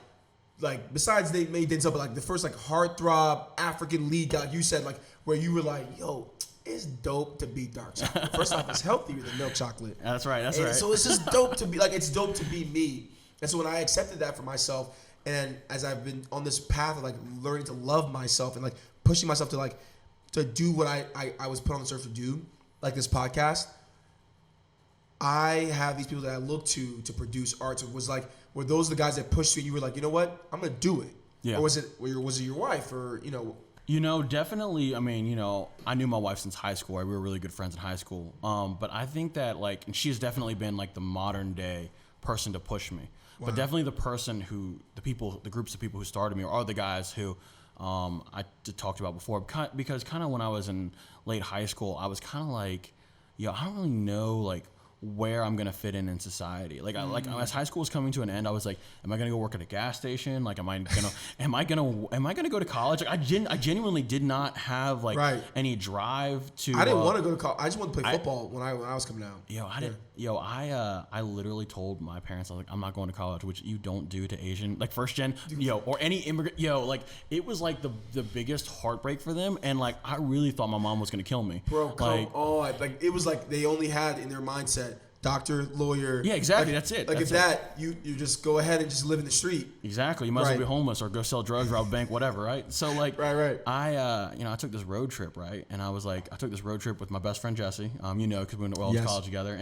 besides they made Denzel, but like the first like heartthrob African lead guy, you said, like where you were like, yo, it's dope to be dark chocolate. First off, it's healthier than milk chocolate. That's right. So it's just dope to be it's dope to be me. And so when I accepted that for myself, and as I've been on this path of like learning to love myself and like pushing myself to do what I was put on this earth to do, like this podcast, I have these people that I look to produce art. So it was like, were those the guys that pushed you and you were like, you know what, I'm gonna do it? Yeah. Or was it your wife, or Definitely. I mean, I knew my wife since high school. Right? We were really good friends in high school. But I think that and she has definitely been like the modern day person to push me. Wow. But definitely the person the groups of people who started me are the guys who I talked about before. Because kind of when I was in late high school, I was kind of like, I don't really know like where I'm gonna fit in society. As high school was coming to an end, I was like, am I gonna go work at a gas station? Like, am I gonna go to college? Like, I genuinely did not have any drive to. I didn't want to go to college. I just wanted to play football when I was coming out. I literally told my parents, I was like, I'm not going to college, which you don't do to Asian, like first gen, or any immigrant, like it was like the biggest heartbreak for them, and like I really thought my mom was gonna kill me. Bro, come on! Like it was like they only had in their mindset doctor, lawyer. Yeah, exactly. Like, that's it. Like that's if that, you just go ahead and just live in the street. Exactly. You might as well be homeless or go sell drugs, rob a bank, whatever, right? So like, right. I took this road trip, right? And I took this road trip with my best friend Jesse, because we went to college together,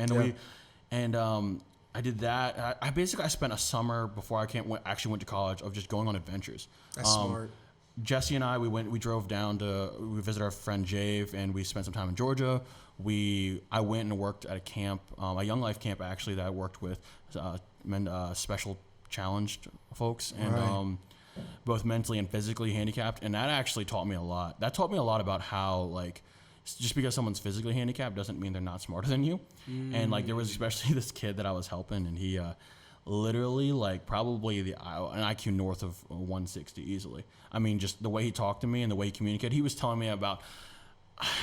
and I did that. I spent a summer before I actually went to college of just going on adventures. That's smart. Jesse and we drove down we visited our friend Jave, and we spent some time in Georgia. I went and worked at a camp, a Young Life camp actually, that I worked with special challenged folks, and both mentally and physically handicapped, and that actually taught me a lot. That taught me a lot about how like just because someone's physically handicapped doesn't mean they're not smarter than you. And like there was especially this kid that I was helping, and he literally like probably an IQ north of 160 easily. I mean, just the way he talked to me and the way he communicated. He was telling me about.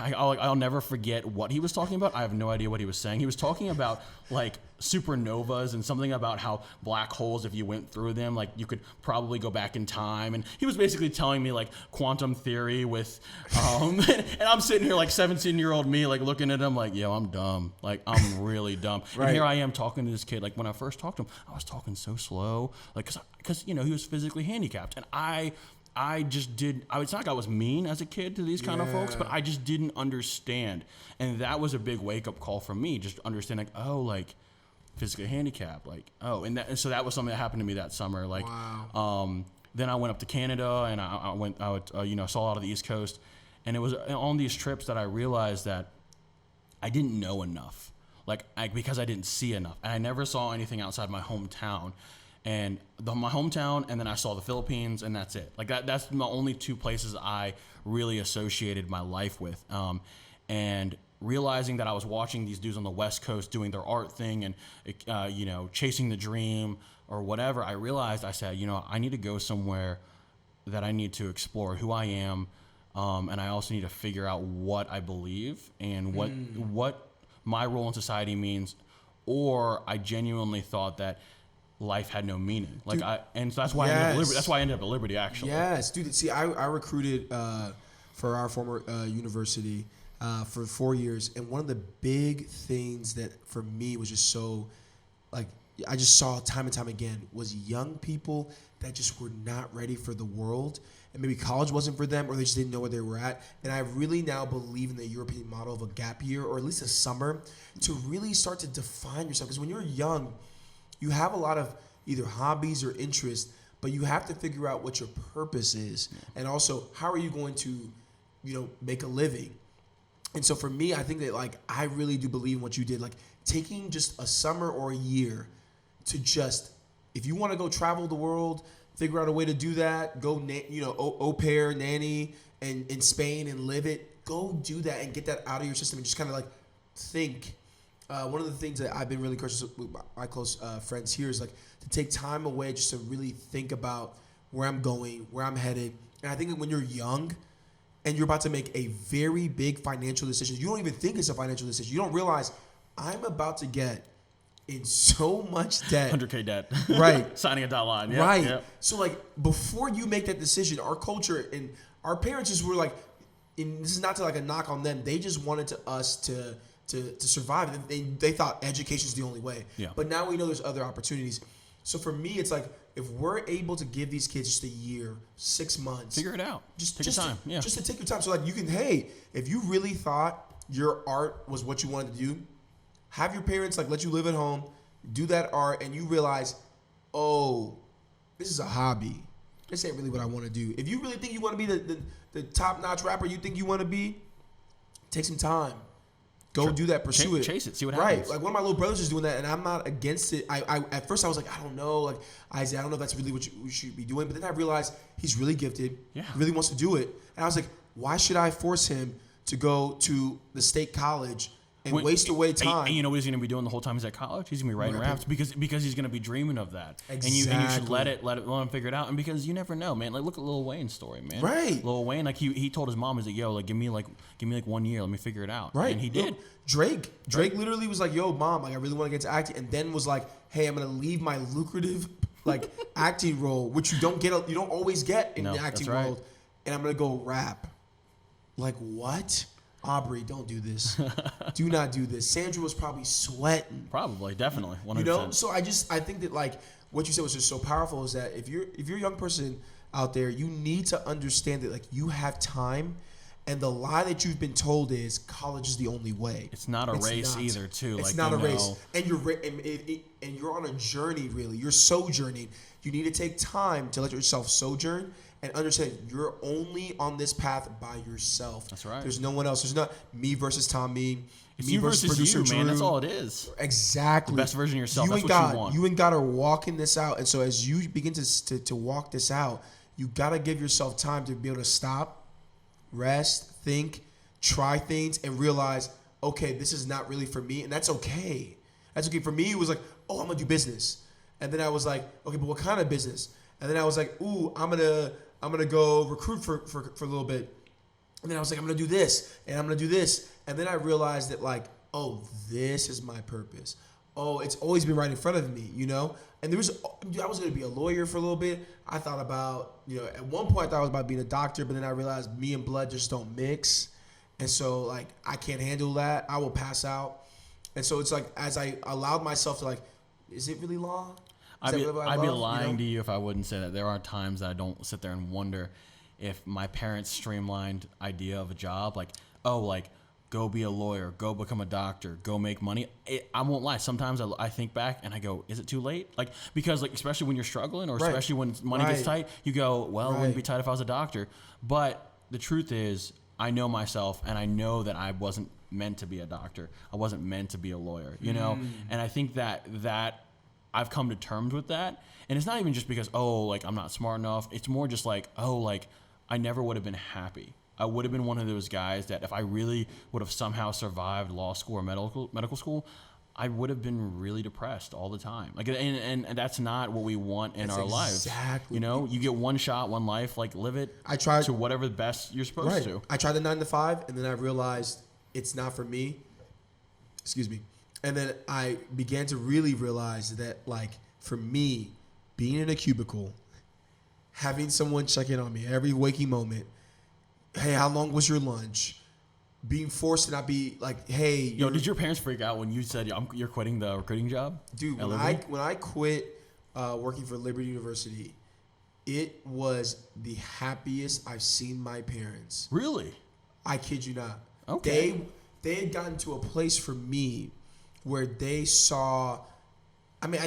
I'll never forget what he was talking about. I have no idea what he was saying. He was talking about like supernovas and something about how black holes, if you went through them, like you could probably go back in time. And he was basically telling me like quantum theory with, and I'm sitting here like 17-year-old me, like looking at him like, I'm dumb. Like I'm really dumb. And here I am talking to this kid. Like when I first talked to him, I was talking so slow, like because he was physically handicapped, and it's not like I was mean as a kid to these kind of folks, but I just didn't understand. And that was a big wake-up call for me, just understanding, physically handicapped, and so that was something that happened to me that summer. Like, wow. Then I went up to Canada, and I saw a lot of the East Coast, and it was on these trips that I realized that I didn't know enough, because I didn't see enough, and I never saw anything outside my hometown. And my hometown, and then I saw the Philippines, and that's it. Like that's my only two places I really associated my life with. And realizing that I was watching these dudes on the West Coast doing their art thing and, chasing the dream or whatever, I realized, I said, I need to go somewhere that I need to explore who I am. And I also need to figure out what I believe and what my role in society means. Or I genuinely thought that life had no meaning. So that's why I ended up at Liberty. That's why I ended up at Liberty, actually. Yes, dude. See, I recruited for our former university for 4 years, and one of the big things that for me was just so, I just saw time and time again was young people that just were not ready for the world, and maybe college wasn't for them, or they just didn't know where they were at. And I really now believe in the European model of a gap year, or at least a summer, to really start to define yourself. Because when you're young, you have a lot of either hobbies or interests, but you have to figure out what your purpose is. And also, how are you going to, make a living? And so for me, I think that I really do believe in what you did. Taking just a summer or a year to just, if you want to go travel the world, figure out a way to do that, go, au pair, nanny in Spain and live it, go do that and get that out of your system and just kind of think. One of the things that I've been really encouraged with my close friends here is to take time away just to really think about where I'm going, where I'm headed. And I think that when you're young and you're about to make a very big financial decision, you don't even think it's a financial decision. You don't realize I'm about to get in so much debt. 100K debt. Right. Signing a dotted line. Yep. Right. Yep. So before you make that decision, our culture and our parents just were and this is not to a knock on them. They just wanted us to survive. They thought education is the only way. Yeah. But now we know there's other opportunities. So for me, it's if we're able to give these kids just a year, 6 months. Figure it out. Take your time. Just to take your time. So you can, hey, if you really thought your art was what you wanted to do, Have your parents like let you live at home, do that art, and you realize, oh, this is a hobby. This ain't really what I want to do. If you really think you want to be the top-notch rapper you think you want to be, take some time. Go do that, pursue it. Chase it, see what happens. Right. Like one of my little brothers is doing that, and I'm not against it. I at first I was like, I don't know. Like I don't know if that's really what you should be doing. But then I realized he's really gifted. Yeah. He really wants to do it. And I was like, why should I force him to go to the state college and waste away time? And you know what he's going to be doing the whole time he's at college? He's going to be writing raps because he's going to be dreaming of that. Exactly. And you should let him figure it out. And because you never know, man. Like look at Lil Wayne's story, man. Right. Lil Wayne, like he told his mom, he's like, yo, like give me 1 year, let me figure it out. Right. And he did. Drake literally was like, yo, mom, like I really want to get to acting, and then was like, hey, I'm gonna leave my lucrative like acting role, which you don't always get in the acting world, and I'm gonna go rap. Like what? Aubrey, don't do this. Do not do this. Sandra was probably sweating. Probably, definitely, 100%. You know, so I think that like what you said was just so powerful is that if you're a young person out there, you need to understand that like you have time, and the lie that you've been told is college is the only way. It's not a race either, too. It's not a race, and you're on a journey. Really, you're sojourning. You need to take time to let yourself sojourn and understand you're only on this path by yourself. That's right. There's no one else. There's not me versus Tommy. It's me you versus producer you, man. Drew. That's all it is. Exactly. The best version of yourself. That's what you want. You ain't got to walking this out. And so as you begin to walk this out, you got to give yourself time to be able to stop, rest, think, try things, and realize, okay, this is not really for me. And that's okay. That's okay. For me, it was like, oh, I'm going to do business. And then I was like, okay, but what kind of business? And then I was like, ooh, I'm gonna go recruit for a little bit. And then I was like, I'm gonna do this and I'm gonna do this. And then I realized that like, oh, this is my purpose. Oh, it's always been right in front of me, you know? And I was gonna be a lawyer for a little bit. I thought about, at one point I thought I was about being a doctor, but then I realized me and blood just don't mix. And so like, I can't handle that. I will pass out. And so it's like, as I allowed myself to like, is it really law? I'd be lying to you if I wouldn't say that. There are times that I don't sit there and wonder if my parents' streamlined idea of a job, like, oh, like, go be a lawyer, go become a doctor, go make money. I won't lie. Sometimes I think back and I go, is it too late? Like, because like, especially when you're struggling or especially when money gets tight, you go, well, it wouldn't be tight if I was a doctor. But the truth is, I know myself and I know that I wasn't meant to be a doctor. I wasn't meant to be a lawyer, you know? And I think that I've come to terms with that. And it's not even just because, oh, like I'm not smart enough. It's more just like, oh, like I never would have been happy. I would have been one of those guys that if I really would have somehow survived law school or medical school, I would have been really depressed all the time. Like, and that's not what we want in our lives. Exactly. You know, you get one shot, one life, like live it to whatever the best you're supposed to. I tried the 9 to 5 and then I realized it's not for me. Excuse me. And then I began to really realize that, like, for me, being in a cubicle, having someone check in on me every waking moment, hey, how long was your lunch? Being forced to not be like, hey. Yo, did your parents freak out when you said you're quitting the recruiting job? Dude, when I quit working for Liberty University, it was the happiest I've seen my parents. Really? I kid you not. Okay. They had gotten to a place for me where they saw, I mean,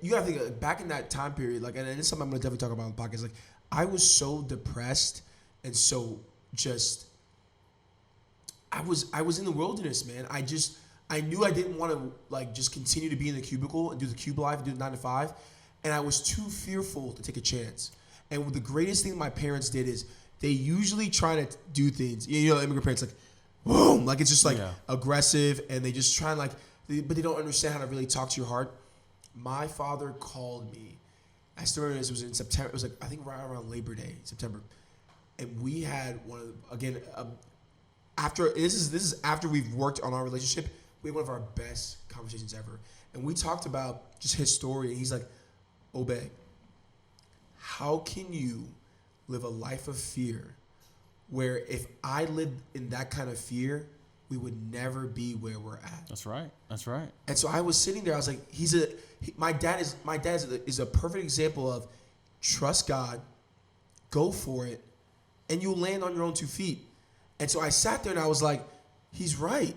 you gotta think back in that time period, like, and it's something I'm gonna definitely talk about on the podcast. Like, I was so depressed and so just, I was in the wilderness, man. I knew I didn't want to like just continue to be in the cubicle and do the cube life and do the 9 to 5, and I was too fearful to take a chance. And the greatest thing my parents did is they usually try to do things. Immigrant parents like, boom, like it's just like aggressive, and they just try and like. But they don't understand how to really talk to your heart. My father called me. I still remember this. It was in September. It was like, I think right around Labor Day, September. And we had this is after we've worked on our relationship. We had one of our best conversations ever. And we talked about just his story. And he's like, Obey, how can you live a life of fear where if I lived in that kind of fear, we would never be where we're at. That's right. That's right. And so I was sitting there. I was like, my dad is a perfect example of trust God, go for it, and you'll land on your own 2 feet. And so I sat there and I was like, he's right.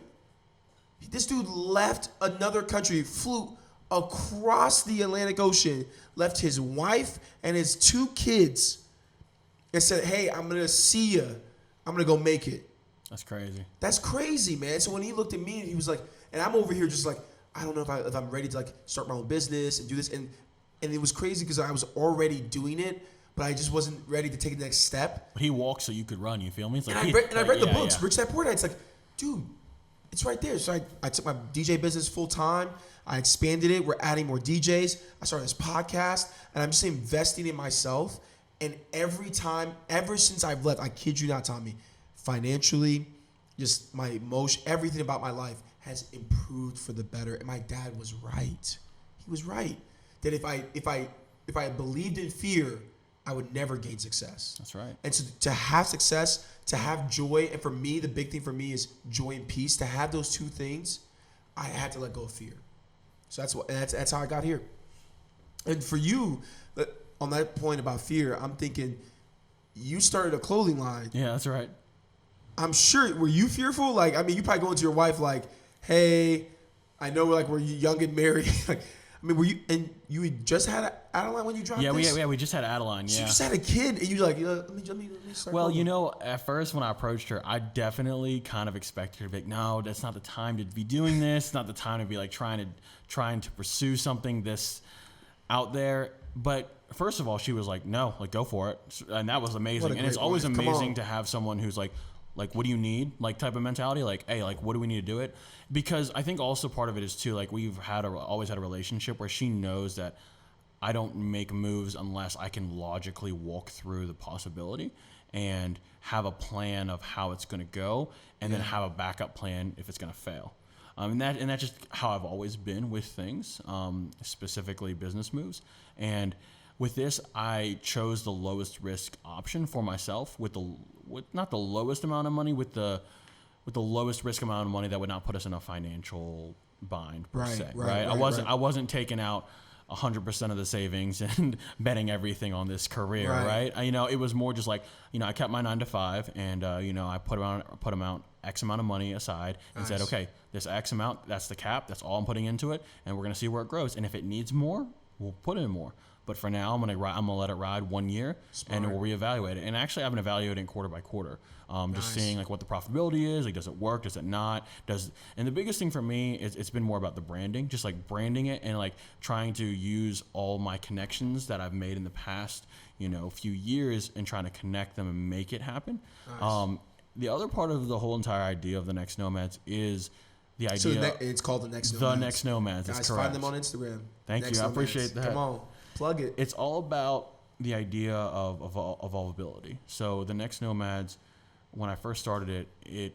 This dude left another country, flew across the Atlantic Ocean, left his wife and his 2 kids, and said, "Hey, I'm gonna see ya. I'm gonna go make it." That's crazy. That's crazy, man. So when he looked at me, he was like, and I'm over here just like, I don't know if I'm ready to like start my own business and do this, and it was crazy because I was already doing it, but I just wasn't ready to take the next step. But he walked so you could run. You feel me? It's like And I read the books, Rich Dad Poor Dad. It's like, dude, it's right there. So I took my DJ business full time. I expanded it. We're adding more DJs. I started this podcast, and I'm just investing in myself. And every time, ever since I've left, I kid you not, Tommy, financially, just my emotion, everything about my life has improved for the better. And my dad was right. He was right. That if I believed in fear, I would never gain success. That's right. And so to have success, to have joy, and for me, the big thing for me is joy and peace. To have those 2 things, I had to let go of fear. So that's how I got here. And for you, on that point about fear, I'm thinking you started a clothing line. Yeah, that's right. I'm sure. Were you fearful? Like, I mean, you probably go into your wife like, "Hey, I know we're young and married." Like, I mean, were you? And you had just had Adeline when you dropped this? Yeah, we just had Adeline. Yeah, so you just had a kid, and you're like, let me start. Well, you know, at first when I approached her, I definitely kind of expected her to be like, "No, that's not the time to be doing this. It's not the time to be like trying to pursue something this out there." But first of all, she was like, "No, like go for it," and that was amazing. And it's always amazing to have someone who's like, what do you need? Like type of mentality. Like, hey, like what do we need to do it? Because I think also part of it is too, like we've always had a relationship where she knows that I don't make moves unless I can logically walk through the possibility and have a plan of how it's going to go, and then have a backup plan if it's going to fail. And that's just how I've always been with things, specifically business moves. And with this, I chose the lowest risk option for myself with not the lowest amount of money, with the lowest risk amount of money that would not put us in a financial bind per se. Right. I wasn't taking out 100% of the savings and betting everything on this career. Right. It was more just like, I kept my 9 to 5 and, I put amount X amount of money aside and said, okay, this X amount, that's the cap. That's all I'm putting into it. And we're going to see where it grows. And if it needs more, we'll put in more. But for now, I'm gonna let it ride 1 year, and we'll reevaluate it. And actually, I've been evaluating quarter by quarter, just seeing like what the profitability is. Like, does it work? Does it not? And the biggest thing for me is it's been more about the branding, just like branding it and like trying to use all my connections that I've made in the past, few years, and trying to connect them and make it happen. Nice. The other part of the whole entire idea of the Next Nomads is the idea. So it's called the Next Nomads. The Next Nomads. Guys, is correct. Find them on Instagram. Thank you. I appreciate that. Come on. Plug it. It's all about the idea of evolvability. So the Next Nomads, when I first started it,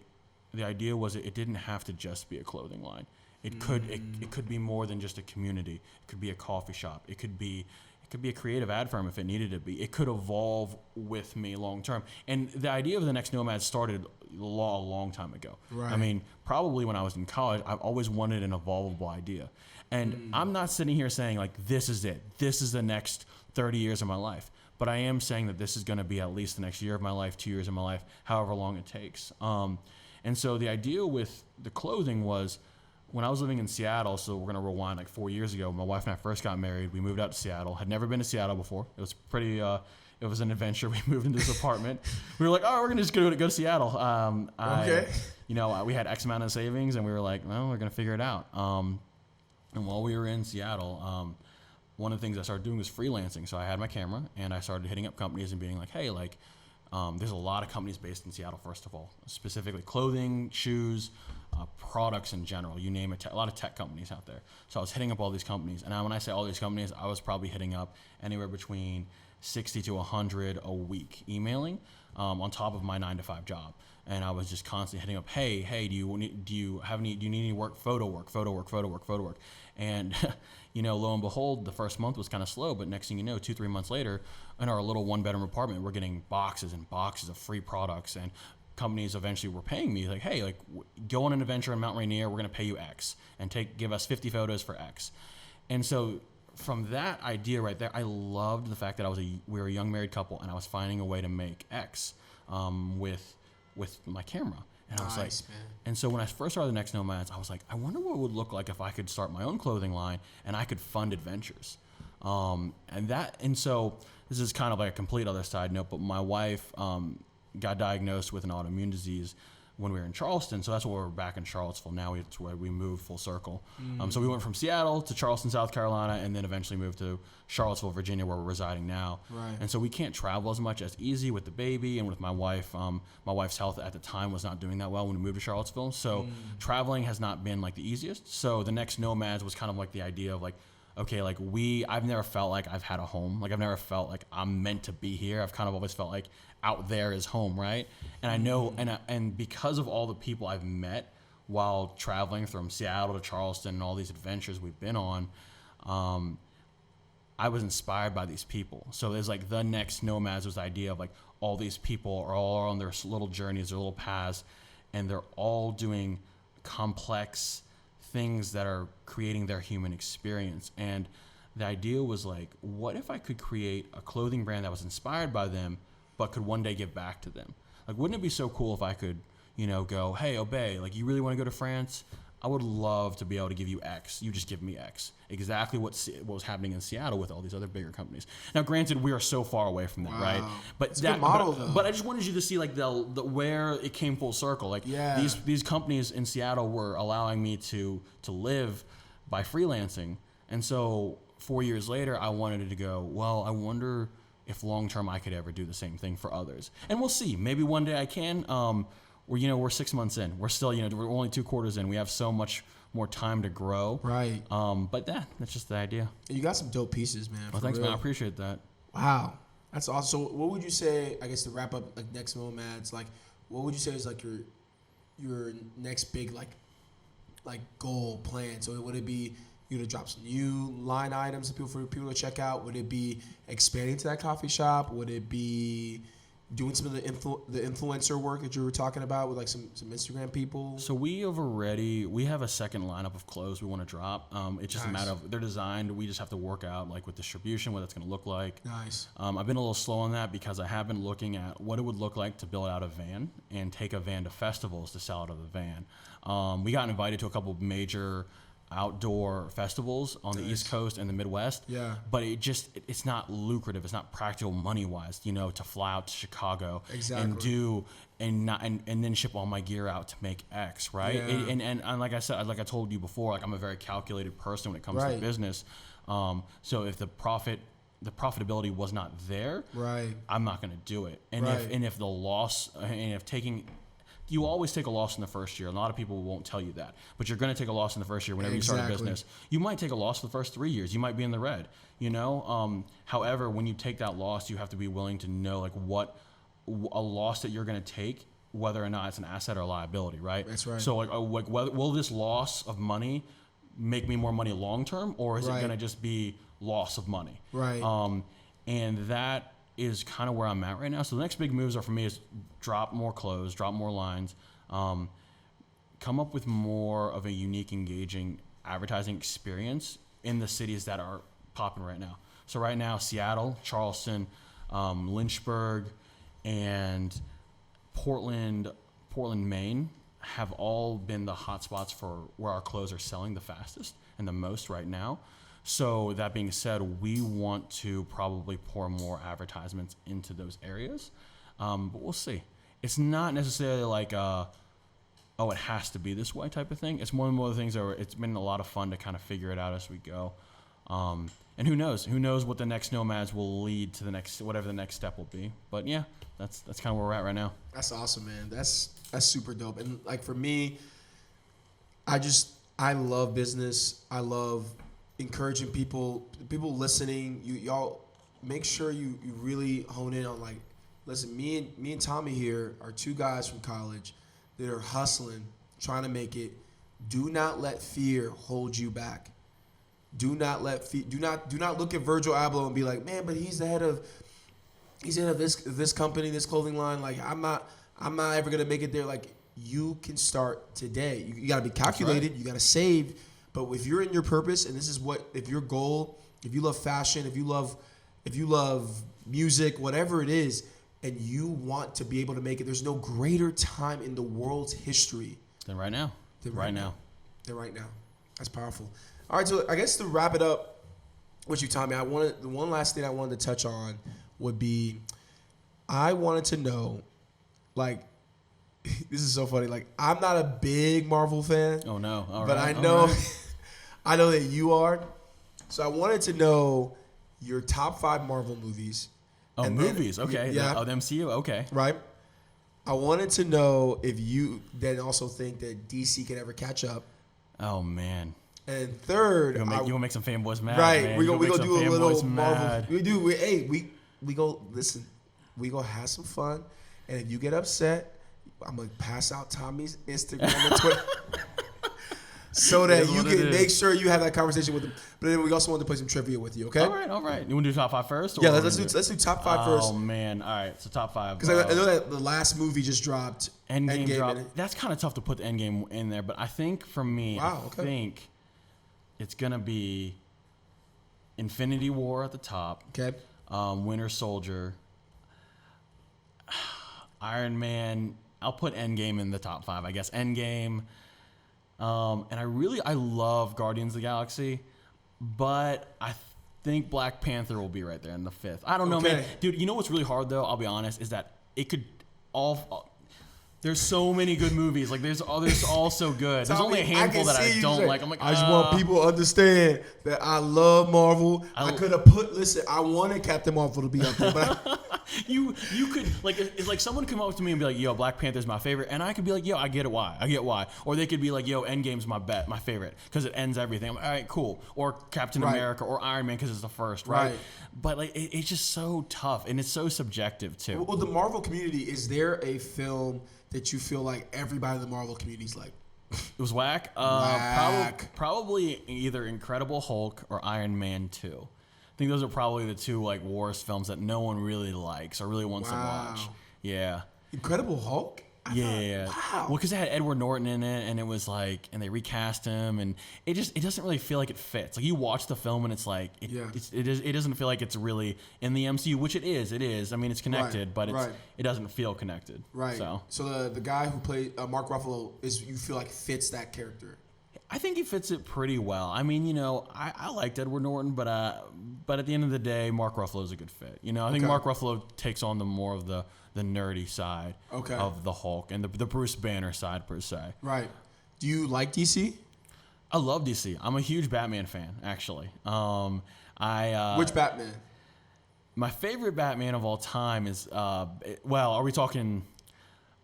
the idea was it didn't have to just be a clothing line. It could be more than just a community. It could be a coffee shop. It could be a creative ad firm if it needed to be. It could evolve with me long term. And the idea of the Next Nomads started a long time ago. Right. I mean, probably when I was in college, I've always wanted an evolvable idea. And I'm not sitting here saying like, this is it. This is the next 30 years of my life. But I am saying that this is going to be at least the next year of my life, 2 years of my life, however long it takes. And so the idea with the clothing was when I was living in Seattle, so we're going to rewind like 4 years ago, my wife and I first got married. We moved out to Seattle. Had never been to Seattle before. It was pretty, it was an adventure. We moved into this apartment. We were like, oh, we're going to just go to Seattle. Okay. We had X amount of savings and we were like, well, we're going to figure it out. And while we were in Seattle, one of the things I started doing was freelancing. So I had my camera and I started hitting up companies and being like, hey, like, there's a lot of companies based in Seattle, first of all, specifically clothing, shoes, products in general, you name it, a lot of tech companies out there. So I was hitting up all these companies. And when I say all these companies, I was probably hitting up anywhere between 60 to 100 a week emailing on top of my 9 to 5 job. And I was just constantly hitting up, hey, do you need any work, photo work. And, lo and behold, the first month was kind of slow, but next thing you know, 2-3 months later, in our little 1-bedroom apartment, we're getting boxes and boxes of free products, and companies eventually were paying me like, hey, like go on an adventure in Mount Rainier, we're going to pay you X, and give us 50 photos for X. And so from that idea right there, I loved the fact that we were a young married couple, and I was finding a way to make X with my camera. And I was like, man. and so when I first started the Next Nomads, I was like, I wonder what it would look like if I could start my own clothing line and I could fund adventures. And so this is kind of like a complete other side note, but my wife got diagnosed with an autoimmune disease when we were in Charleston. So that's why we're back in Charlottesville now. It's where we moved full circle. So we went from Seattle to Charleston, South Carolina, and then eventually moved to Charlottesville, Virginia, where we're residing now. Right. And so we can't travel as much as easy with the baby and with my wife. My wife's health at the time was not doing that well when we moved to Charlottesville. So traveling has not been like the easiest. So the Next Nomads was kind of like the idea of like, okay, like I've never felt like I've had a home. Like I've never felt like I'm meant to be here. I've kind of always felt like out there is home, right? And I know, and because of all the people I've met while traveling from Seattle to Charleston and all these adventures we've been on, I was inspired by these people. So there's like the Next Nomads was the idea of like all these people are all on their little journeys, their little paths, and they're all doing complex things that are creating their human experience. And the idea was like, what if I could create a clothing brand that was inspired by them, but could one day give back to them? Like, wouldn't it be so cool if I could, go, hey, Obey, like, you really want to go to France? I would love to be able to give you X. You just give me X. Exactly what was happening in Seattle with all these other bigger companies. Now, granted, we are so far away from that, right? But it's a good model, but I just wanted you to see like the where it came full circle. Like these companies in Seattle were allowing me to live by freelancing, and so 4 years later, I wanted to go, well, I wonder if long term I could ever do the same thing for others, and we'll see. Maybe one day I can. We're 6 months in. We're still, we're only 2 quarters in. We have so much more time to grow. Right. But that's just the idea. You got some dope pieces, man. Well, thanks, man. I appreciate that. Wow. That's awesome. So what would you say, I guess, to wrap up like Next Nomads, like what would you say is like your next big like goal plan? So would it be you to drop some new line items for people to check out? Would it be expanding to that coffee shop? Would it be doing some of the influencer work that you were talking about with like some Instagram people? So we have a second lineup of clothes we want to drop. It's just a matter of they're designed. We just have to work out like with distribution what that's going to look like. Nice. I've been a little slow on that because I have been looking at what it would look like to build out a van and take a van to festivals to sell out of the van. We got invited to a couple of major outdoor festivals on the East Coast and the Midwest. Yeah. But it's not lucrative. It's not practical money wise, to fly out to Chicago and then ship all my gear out to make X, right? Yeah. And like I said, like I told you before, like I'm a very calculated person when it comes to business. So if the profitability was not there, I'm not going to do it. And if the loss and if taking you always take a loss in the first year. A lot of people won't tell you that, but you're going to take a loss in the first year whenever you start a business. You might take a loss for the first 3 years. You might be in the red, However, when you take that loss, you have to be willing to know like what a loss that you're going to take, whether or not it's an asset or a liability, right? That's right. So like will this loss of money make me more money long term, or is it going to just be loss of money? Right. And that is kind of where I'm at right now. So the next big moves are for me is drop more clothes, drop more lines, come up with more of a unique, engaging advertising experience in the cities that are popping right now. So right now, Seattle, Charleston, Lynchburg, and Portland, Maine have all been the hotspots for where our clothes are selling the fastest and the most right now. So that being said, we want to probably pour more advertisements into those areas, but we'll see. It's not necessarily like, it has to be this way type of thing. It's one of the things that it's been a lot of fun to kind of figure it out as we go. And who knows? Who knows what the Next Nomads will lead to whatever the next step will be. But yeah, that's kind of where we're at right now. That's awesome, man. That's super dope. And like for me, I love business. I love encouraging people listening. Y'all make sure you really hone in on like, listen, me and Tommy here are 2 guys from college that are hustling, trying to make it. Do not let fear hold you back. Do not look at Virgil Abloh and be like, man, but he's the head of this company, this clothing line. Like I'm not ever gonna make it there. Like you can start today. You gotta be calculated. You gotta save. But if you're in your purpose, and this is if your goal, if you love fashion, if you love music, whatever it is, and you want to be able to make it, there's no greater time in the world's history Then right now. than Right now. than right now. That's powerful. All right, so I guess to wrap it up with you, Tommy, the one last thing I wanted to touch on would be, I wanted to know, like, this is so funny. Like, I'm not a big Marvel fan. Oh no! But I know, I know that you are. So I wanted to know your top 5 Marvel movies. Oh, And movies. then, Okay. yeah. The MCU. Okay. Right. I wanted to know if you then also think that DC can ever catch up. Oh man. And third, You gonna make some fanboys mad. right? Man. We You gonna make some do a little fanboys Marvel. mad. We go listen. We gonna have some fun. And if you get upset, I'm gonna pass out Tommy's Instagram and Twitter. So that you can make sure you have that conversation with them. But then we also want to play some trivia with you, okay? All right. You want to do top 5 first? Yeah, let's do top 5 first. Oh man! All right, so top 5. Because I know that the last movie just dropped. Endgame in drop. it. That's kind of tough to put the Endgame in there, but I think for me, I think it's gonna be Infinity War at the top. Okay. Winter Soldier, Iron Man. I'll put Endgame in the top 5, I guess. Endgame. And I love Guardians of the Galaxy, but I think Black Panther will be right there in the 5th. I don't know, man. Dude, you know what's really hard, though? I'll be honest, is that it could all... There's so many good movies. Like, there's all so good. There's only a handful that I don't like. I'm like, I just want people to understand that I love Marvel. I could have I wanted Captain Marvel to be up there, but you could, like, it's like someone come up to me and be like, yo, Black Panther's my favorite, and I could be like, yo, I get why. Or they could be like, yo, Endgame's my favorite because it ends everything. I'm like, all right, cool. Or Captain America or Iron Man because it's the first, right? But like, it's just so tough, and it's so subjective too. Well, the Marvel community, is there a film that you feel like everybody in the Marvel community is like, it was whack? Probably either Incredible Hulk or Iron Man 2. I think those are probably the 2 like worst films that no one really likes or really wants to watch. Yeah. Incredible Hulk? Yeah. Wow. Well, because it had Edward Norton in it, and it was like, and they recast him, and it doesn't really feel like it fits. Like, you watch the film, and it's like, it doesn't feel like it's really in the MCU, which it is. It is. I mean, it's connected, but it doesn't feel connected. Right. So the guy who played Mark Ruffalo you feel like fits that character. I think he fits it pretty well. I mean, you know, I liked Edward Norton, but at the end of the day, Mark Ruffalo is a good fit. You know, I think Mark Ruffalo takes on the more of the nerdy side of the Hulk and the Bruce Banner side per se. Right. Do you like DC? I love DC. I'm a huge Batman fan, actually. Which Batman? My favorite Batman of all time is are we talking?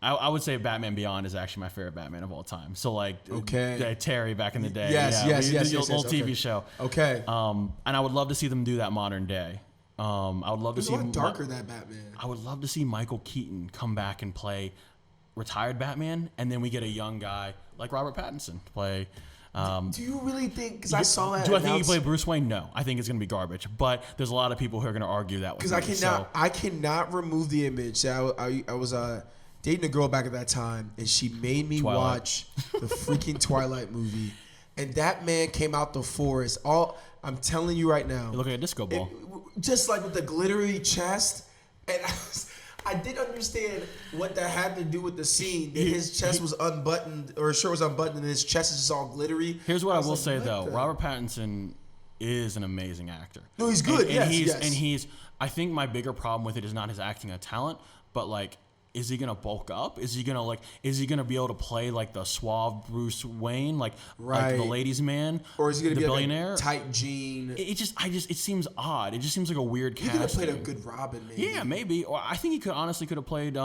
I would say Batman Beyond is actually my favorite Batman of all time. So like, Terry back in the day, the old TV show. Okay. And I would love to see them do that modern day. I would love to see. It's a lot darker that Batman. I would love to see Michael Keaton come back and play retired Batman, and then we get a young guy like Robert Pattinson to play. Do you really think? Because I saw that. Do I think he played Bruce Wayne? No, I think it's going to be garbage. But there's a lot of people who are going to argue that. Because I cannot remove the image. I was dating a girl back at that time, and she made me watch the freaking Twilight movie, and that man came out the forest. I'm telling you right now, you look like a disco ball, just like with the glittery chest, and I didn't understand what that had to do with the scene. That his chest was unbuttoned, or his shirt was unbuttoned, and his chest is just all glittery. Here's what I will say though: Robert Pattinson is an amazing actor. No, he's good. And he's. I think my bigger problem with it is not his acting or talent, but like, is he gonna bulk up? Is he gonna be able to play like the suave Bruce Wayne, like the ladies' man, or is he gonna be billionaire? Like a tight jean? It seems odd. It just seems like a weird cast. He could have played a good Robin, maybe. Yeah, maybe. Or I think he could have played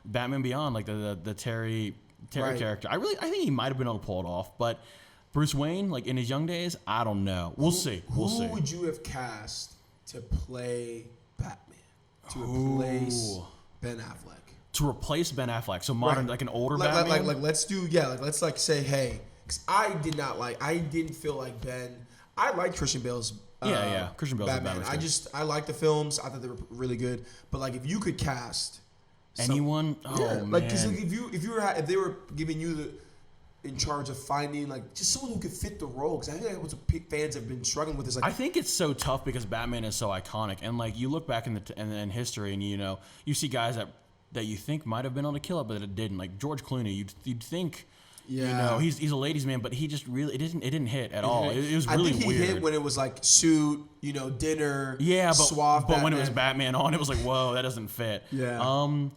Batman Beyond, like the Terry character. I think he might have been able to pull it off, but Bruce Wayne, like in his young days, I don't know. We'll see. Who would you have cast to play Batman? To replace Ben Affleck? To replace Ben Affleck, so modern, like an older Batman. Let's say, hey, because I didn't feel like Ben. I liked Christian Bale's. Christian Bale's Batman. I liked the films. I thought they were really good. But like, if you could cast anyone, man. Like, because if they were giving you in charge of finding like just someone who could fit the role? Because I think that's what fans have been struggling with. Is like I think it's so tough because Batman is so iconic, and like you look back in history, and you see guys that you think might have been able to kill it, but it didn't. Like George Clooney, you'd think. Yeah, he's a ladies' man, but he just really it didn't hit at all. It was really I think he weird. hit when it was like suit, dinner. Yeah, suave but when it was Batman on, it was like, whoa, that doesn't fit. Yeah. I'm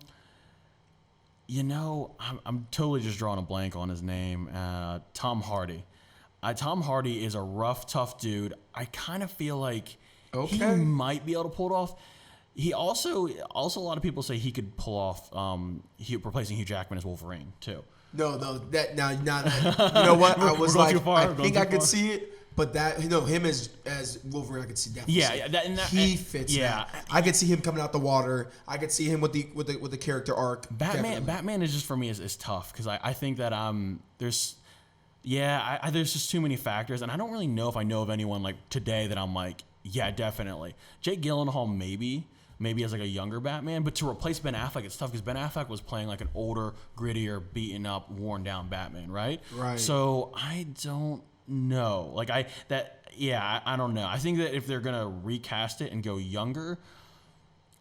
totally just drawing a blank on his name. Tom Hardy. Tom Hardy is a rough, tough dude. I kind of feel like he might be able to pull it off. He also a lot of people say he could pull off replacing Hugh Jackman as Wolverine too. No, that now you know what? I was like, I think I could far. see it, but that him as Wolverine, I could see definitely. Yeah, he fits. Yeah, that. I could see him coming out the water. I could see him with the character arc. Batman is just for me is tough because I think that there's just too many factors, and I don't really know if I know of anyone like today that I'm like, yeah, definitely. Jake Gyllenhaal maybe as like a younger Batman, but to replace Ben Affleck, it's tough because Ben Affleck was playing like an older, grittier, beaten up, worn down Batman, right? Right. So I don't know. I don't know. I think that if they're gonna recast it and go younger,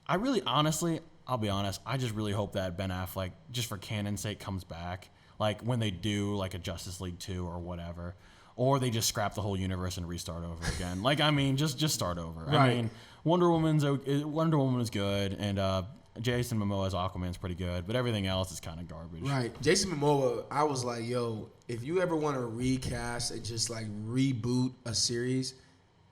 I really, honestly, I'll be honest, I just really hope that Ben Affleck, just for canon's sake, comes back. Like when they do like a Justice League 2 or whatever. Or they just scrap the whole universe and restart over again. Just start over. Right. I mean, Wonder Woman is good, and Jason Momoa as Aquaman is pretty good, but everything else is kind of garbage. Right. Jason Momoa, I was like, yo, if you ever want to recast and just like reboot a series,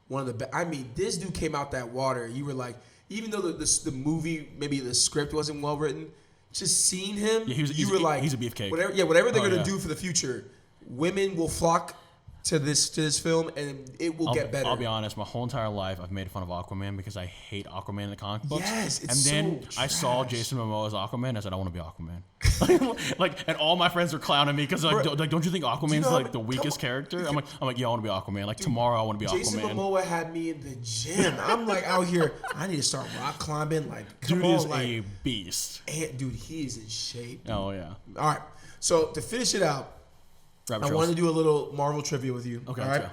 one of the best. I mean, this dude came out that water. You were like, even though the movie, maybe the script wasn't well written, just seeing him, he's a beefcake. Whatever they're gonna do for the future, women will flock to this film, and it will get better. I'll be honest, my whole entire life I've made fun of Aquaman because I hate Aquaman in the comic books. Yes, it's and then so I saw Jason Momoa as Aquaman, and I said I want to be Aquaman. and all my friends are clowning me because don't you think Aquaman's like the weakest character? I'm like, yeah, I want to be Aquaman. Like tomorrow I want to be Jason Aquaman. Jason Momoa had me in the gym. I'm like out here. I need to start rock climbing. Like, come dude on, is like, a beast. Dude, he is in shape. Dude. Oh yeah. All right. So to finish it out, I wanted to do a little Marvel trivia with you. Okay. All right.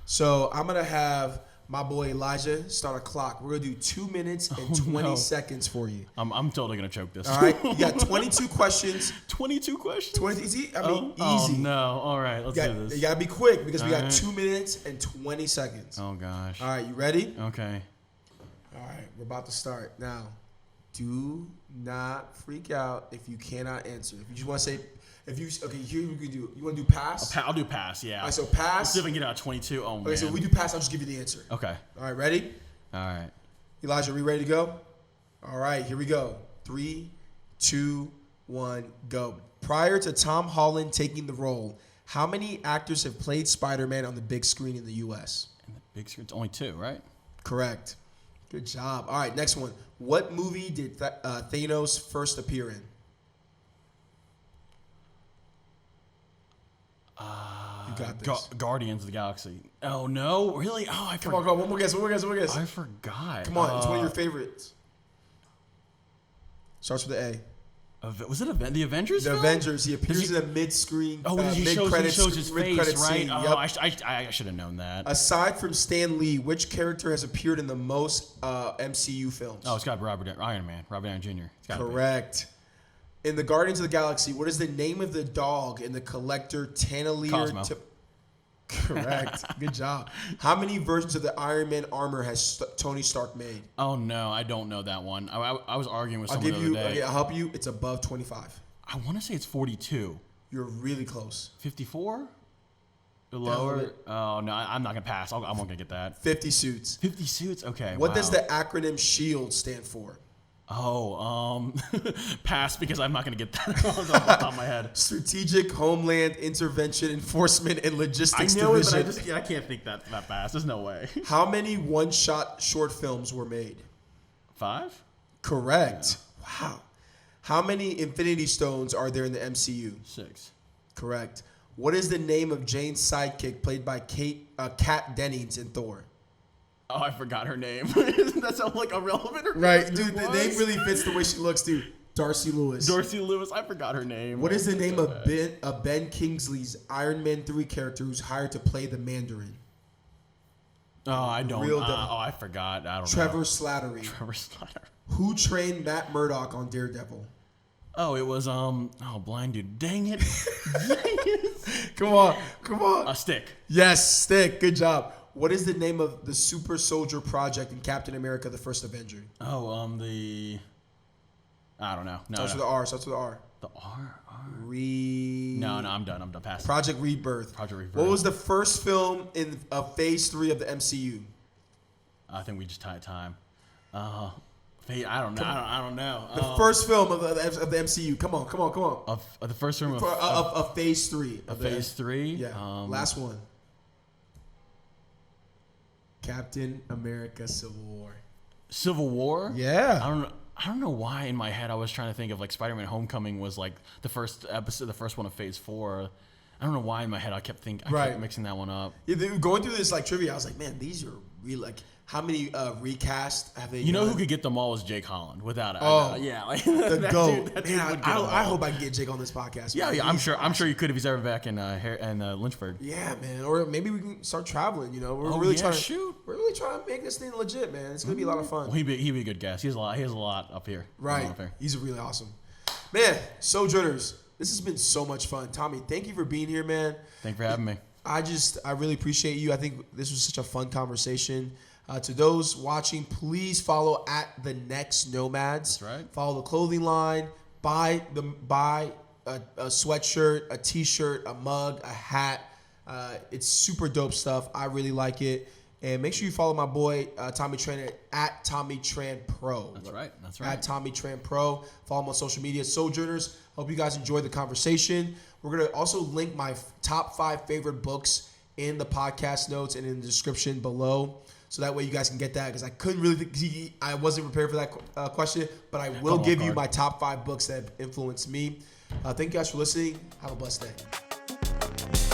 So I'm gonna have my boy Elijah start a clock. We're gonna do 2 minutes and 20 seconds for you. I'm totally gonna choke this. All right. You got 22 questions. 22 questions. 20. Easy. I mean, easy. Oh no. All right. Let's do this. You gotta be quick because we got right. 2 minutes and 20 seconds. Oh gosh. All right. You ready? Okay. All right. We're about to start now. Do not freak out if you cannot answer. If you just want to say. Here we can do. You want to do pass? I'll do pass. Yeah. All right, so pass. Let's see if I can get out of 22. Oh man. Okay, so if we do pass, I'll just give you the answer. Okay. All right, ready? All right. Elijah, are we ready to go? All right, here we go. 3, 2, 1, go. Prior to Tom Holland taking the role, how many actors have played Spider-Man on the big screen in the U.S.? In the big screen, it's only 2, right? Correct. Good job. All right, next one. What movie did Thanos first appear in? You got this. Guardians of the Galaxy. Oh no, really? Oh, I forgot. Come on, one more guess. I forgot. Come on, it's one of your favorites. Starts with an A. Was it the Avengers? The film? Avengers. He appears in a mid-screen. Oh, he shows his face, right? Scene. Oh, yep. I should have known that. Aside from Stan Lee, which character has appeared in the most MCU films? Oh, it's got Iron Man, Robert Downey Jr. Correct. In the Guardians of the Galaxy, what is the name of the dog in the collector Tannelier? Cosmo. Correct. Good job. How many versions of the Iron Man armor has Tony Stark made? Oh, no. I don't know that one. I was arguing with someone the other day. Okay, I'll help you. It's above 25. I want to say it's 42. You're really close. 54? Lower? Oh, no. I'm not going to pass. I'm not going to get that. 50 suits. 50 suits? Okay. What does the acronym SHIELD stand for? Oh, pass because I'm not going to get that off the top of my head. Strategic Homeland Intervention Enforcement and Logistics I know Division. it, but I can't think that fast. There's no way. How many one-shot short films were made? 5? Correct. Yeah. Wow. How many Infinity Stones are there in the MCU? 6. Correct. What is the name of Jane's sidekick played by Kat Dennings in Thor? Oh, I forgot her name. Doesn't that sound like irrelevant? Right, dude. The name really fits the way she looks, dude. Darcy Lewis. Darcy Lewis. I forgot her name. What is the name of Ben Kingsley's Iron Man 3 character who's hired to play the Mandarin? Oh, I don't. Real I forgot. I don't Trevor know. Slattery. Trevor Slattery. Who trained Matt Murdock on Daredevil? Oh, it was blind dude. Dang it. Come on. A Stick. Yes, Stick. Good job. What is the name of the Super Soldier Project in Captain America: The First Avenger? Oh, I don't know. No, Starts with the R. Starts with the R. The R. No, I'm done. Pass. Project Rebirth. What was the first film in Phase 3 of the MCU? I think we just tied time. I don't know. I don't know. The first film of the MCU. Come on. Of the first film of Phase 3. Of Phase 3? Yeah. Last one. Captain America: Civil War. Civil War? Yeah. I don't know why in my head I was trying to think of like Spider-Man: Homecoming was like the first episode, the first one of Phase 4. I don't know why in my head I kept mixing that one up. Yeah, going through this like trivia, I was like, man, these are really like. How many recasts have they done? You know who could get them all was Jake Holland. Without it. Yeah, like the GOAT. That dude would get I hope I can get Jake on this podcast. Yeah, man. I'm sure you could if he's ever back in Lynchburg. Yeah, man. Or maybe we can start traveling. You know, we're really trying to make this thing legit, man. It's gonna be a lot of fun. Well, he'd be a good guest. He has a lot up here. Right. He's really awesome. Man, Sojourners, this has been so much fun. Tommy, thank you for being here, man. Thank you for having me. I really appreciate you. I think this was such a fun conversation. To those watching, please follow at The Next Nomads. That's right. Follow the clothing line. Buy a sweatshirt, a t-shirt, a mug, a hat. It's super dope stuff. I really like it. And make sure you follow my boy Tommy Tran at Tommy Tran Pro. That's right. At Tommy Tran Pro. Follow him on social media. Sojourners, hope you guys enjoyed the conversation. We're going to also link my top 5 favorite books in the podcast notes and in the description below. So that way you guys can get that, because I couldn't really I wasn't prepared for that question, but I will give you my top 5 books that have influenced me. Thank you guys for listening. Have a blessed day.